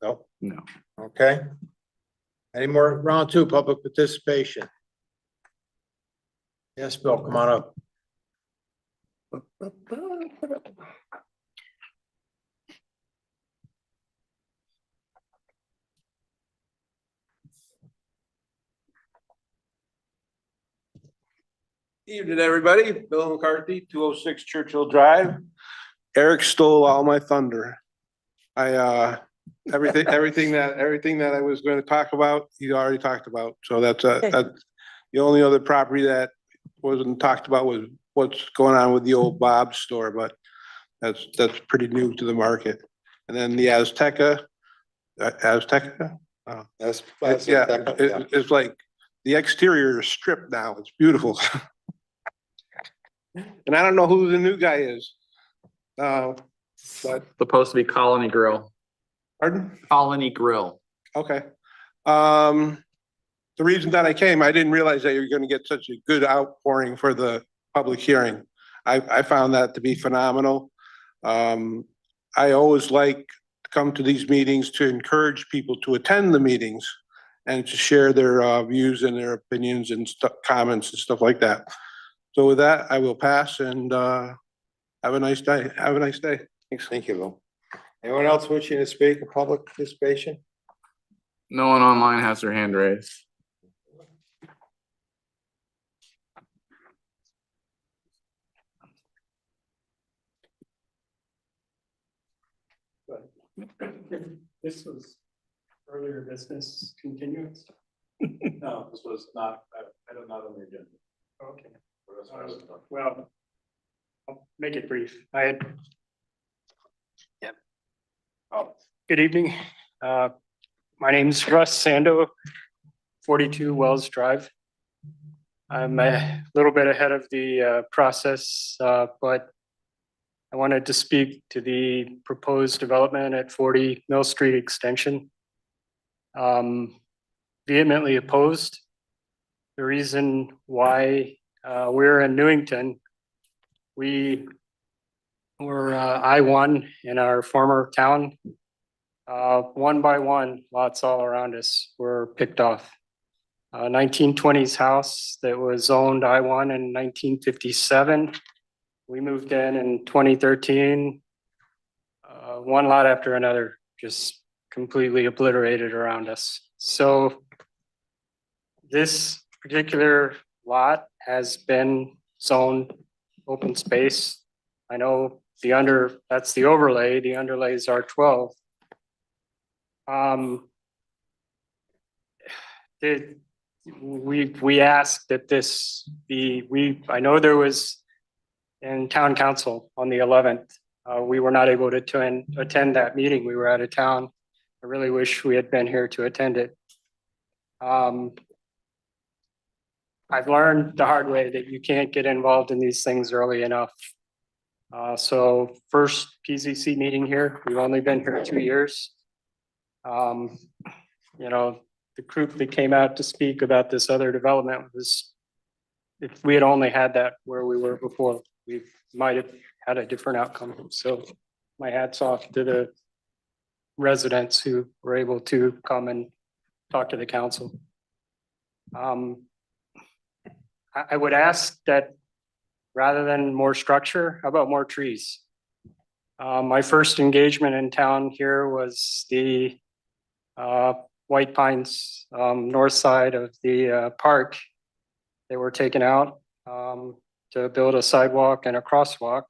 No? No. Okay. Any more round two, public participation? Yes, Bill, come on up. Evening, everybody. Bill McCarthy, 206 Churchill Drive. Eric stole all my thunder. Everything that I was going to talk about, he already talked about. So that's the only other property that wasn't talked about was what's going on with the old Bob's store, but that's pretty new to the market. And then the Azteca. Oh, it's like the exterior is stripped now. It's beautiful. And I don't know who the new guy is. But Supposed to be Colony Grill. Pardon? Colony Grill. Okay. The reason that I came, I didn't realize that you were going to get such a good outpouring for the public hearing. I found that to be phenomenal. I always like to come to these meetings to encourage people to attend the meetings and to share their views and their opinions and comments and stuff like that. So with that, I will pass and have a nice day. Have a nice day. Thanks. Thank you, Lou. Anyone else wishing to speak in public participation? No one online has their hand raised. This was earlier business continuance? No, this was not, I don't know on the agenda. Okay. Well, I'll make it brief. Good evening. My name's Russ Sando, 42 Wells Drive. I'm a little bit ahead of the process, but I wanted to speak to the proposed development at 40 Mill Street Extension. Vehemently opposed. The reason why we're in Newington, we were I-1 in our former town. One by one, lots all around us were picked off. 1920s house that was owned I-1 in 1957. We moved in 2013. One lot after another, just completely obliterated around us. So this particular lot has been zoned open space. I know that's the overlay, the underlay is R12. We asked that this be, I know there was in town council on the 11th. We were not able to attend that meeting. We were out of town. I really wish we had been here to attend it. I've learned the hard way that you can't get involved in these things early enough. So first PZC meeting here, we've only been here 2 years. You know, the group that came out to speak about this other development was, if we had only had that where we were before, we might have had a different outcome. So my hat's off to the residents who were able to come and talk to the council. I would ask that rather than more structure, how about more trees? My first engagement in town here was the White Pines north side of the park. They were taken out to build a sidewalk and a crosswalk.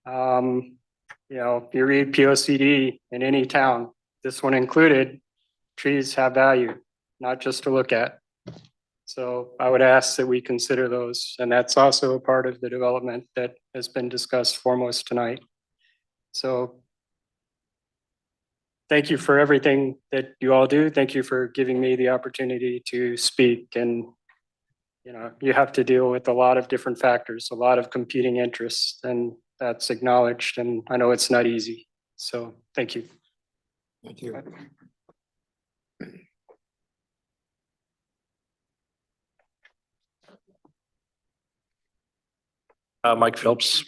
You know, if you read POCD in any town, this one included, trees have value, not just to look at. So I would ask that we consider those, and that's also a part of the development that has been discussed foremost tonight. So thank you for everything that you all do. Thank you for giving me the opportunity to speak. And, you know, you have to deal with a lot of different factors, a lot of competing interests, and that's acknowledged. And I know it's not easy. So thank you. Thank you. Mike Phelps,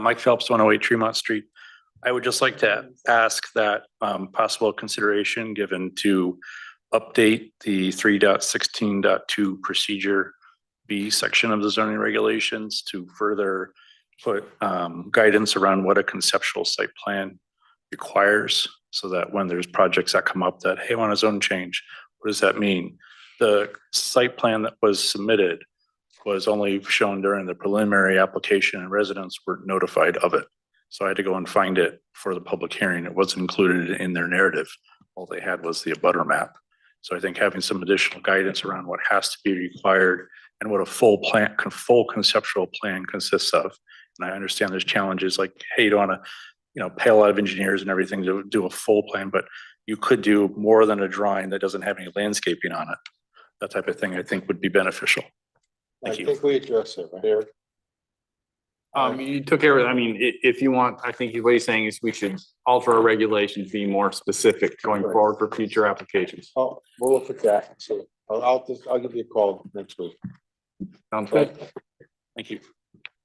Mike Phelps, 108 Tremont Street. I would just like to ask that possible consideration given to update the 3.16.2 procedure B section of the zoning regulations to further put guidance around what a conceptual site plan requires, so that when there's projects that come up that, hey, I want a zone change, what does that mean? The site plan that was submitted was only shown during the preliminary application and residents were notified of it. So I had to go and find it for the public hearing. It wasn't included in their narrative. All they had was the abutter map. So I think having some additional guidance around what has to be required and what a full plan, full conceptual plan consists of. And I understand there's challenges like, hey, you don't want to, pay a lot of engineers and everything to do a full plan, but you could do more than a drawing that doesn't have any landscaping on it. That type of thing I think would be beneficial. Thank you. I think we addressed it, right, Eric? You took care of it. I mean, if you want, I think what he's saying is we should alter our regulations, be more specific going forward for future applications. Oh, we'll look at that. So I'll give you a call next week. Sounds good. Thank you.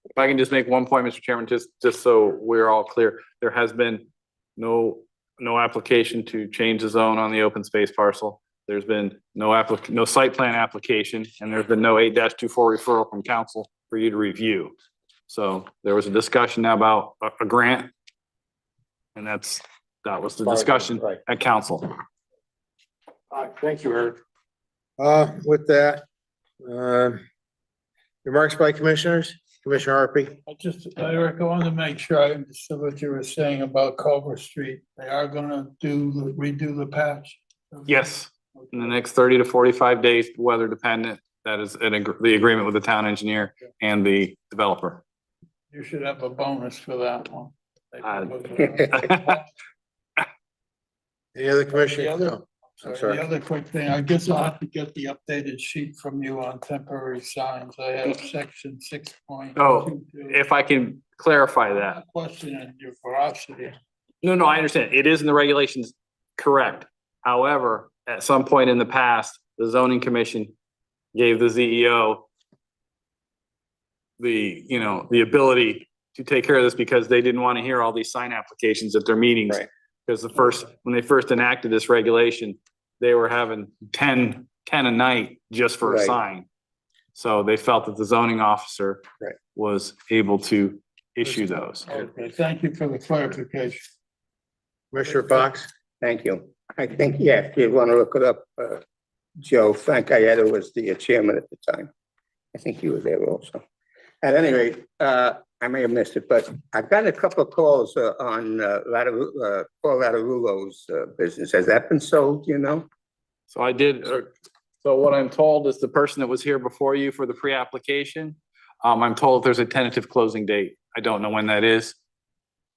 If I can just make one point, Mr. Chairman, just so we're all clear, there has been no application to change the zone on the open space parcel. There's been no site plan application, and there's been no 8-24 referral from council for you to review. So there was a discussion now about a grant. And that was the discussion at council. Thank you, Eric. With that, remarks by commissioners, Commissioner Harpy. Eric, I wanted to make sure I understood what you were saying about Culver Street. They are gonna redo the patch? Yes, in the next 30 to 45 days, weather dependent. That is the agreement with the town engineer and the developer. You should have a bonus for that one. Any other commissioner? The other quick thing, I guess I'll have to get the updated sheet from you on temporary signs. I have section 6.22. Oh, if I can clarify that. Question on your veracity. No, I understand. It is in the regulations, correct. However, at some point in the past, the zoning commission gave the ZEO the ability to take care of this because they didn't want to hear all these sign applications at their meetings. Right. Because when they first enacted this regulation, they were having 10 a night just for a sign. So they felt that the zoning officer was able to issue those. Okay, thank you for the clarification. Commissioner Fox? Thank you. I think, yeah, if you want to look it up, Joe Frank Aietta was the chairman at the time. I think he was there also. At any rate, I may have missed it, but I've gotten a couple of calls on Paul Lattarulo's business. Has that been sold, So I did, so what I'm told is the person that was here before you for the pre-application, I'm told there's a tentative closing date. I don't know when that is,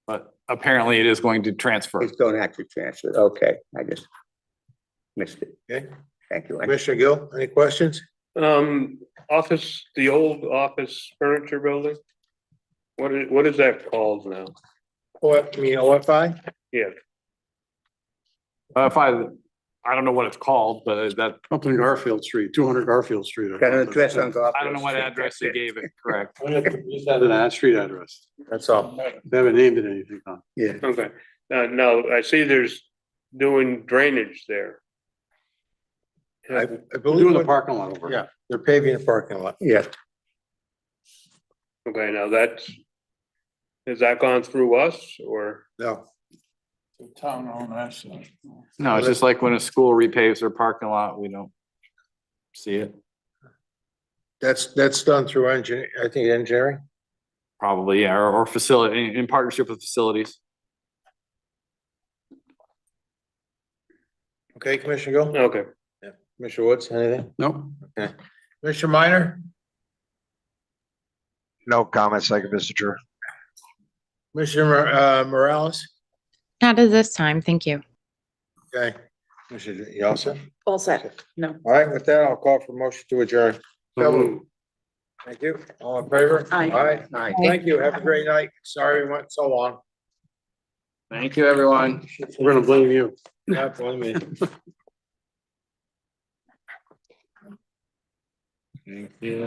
but apparently it is going to transfer. It's going to actually transfer. Okay, I just missed it. Okay. Thank you. Commissioner Gill, any questions? The old office furniture building? What is that called now? What, you mean OFI? Yeah. I don't know what it's called, but that. Something Garfield Street, 200 Garfield Street. Got an address on Garfield. I don't know what address they gave it, correct? Just had an street address. That's all. They haven't named it anything on. Yeah. Okay. Now, I see there's doing drainage there. I We're believe. doing the parking lot over. Yeah, they're paving the parking lot. Yeah. Okay, now has that gone through us or? No. The town owned asset. No, it's just like when a school repaves their parking lot, we don't see it. That's done through engineering. Probably, yeah, or facility, in partnership with facilities. Okay, Commissioner Gill? Okay. Commissioner Woods, anything? Nope. Okay. Commissioner Minor? No comments. Thank you, Mr. Chair. Commissioner Morales? Not at this time. Thank you. Okay. Commissioner, you all set? All set. No. All right, with that, I'll call for motion to adjourn. Thank you. All in favor? Aye. Aye. Thank you. Have a great night. Sorry it went so long. Thank you, everyone. We're gonna blame you. Not blame me. Thank you.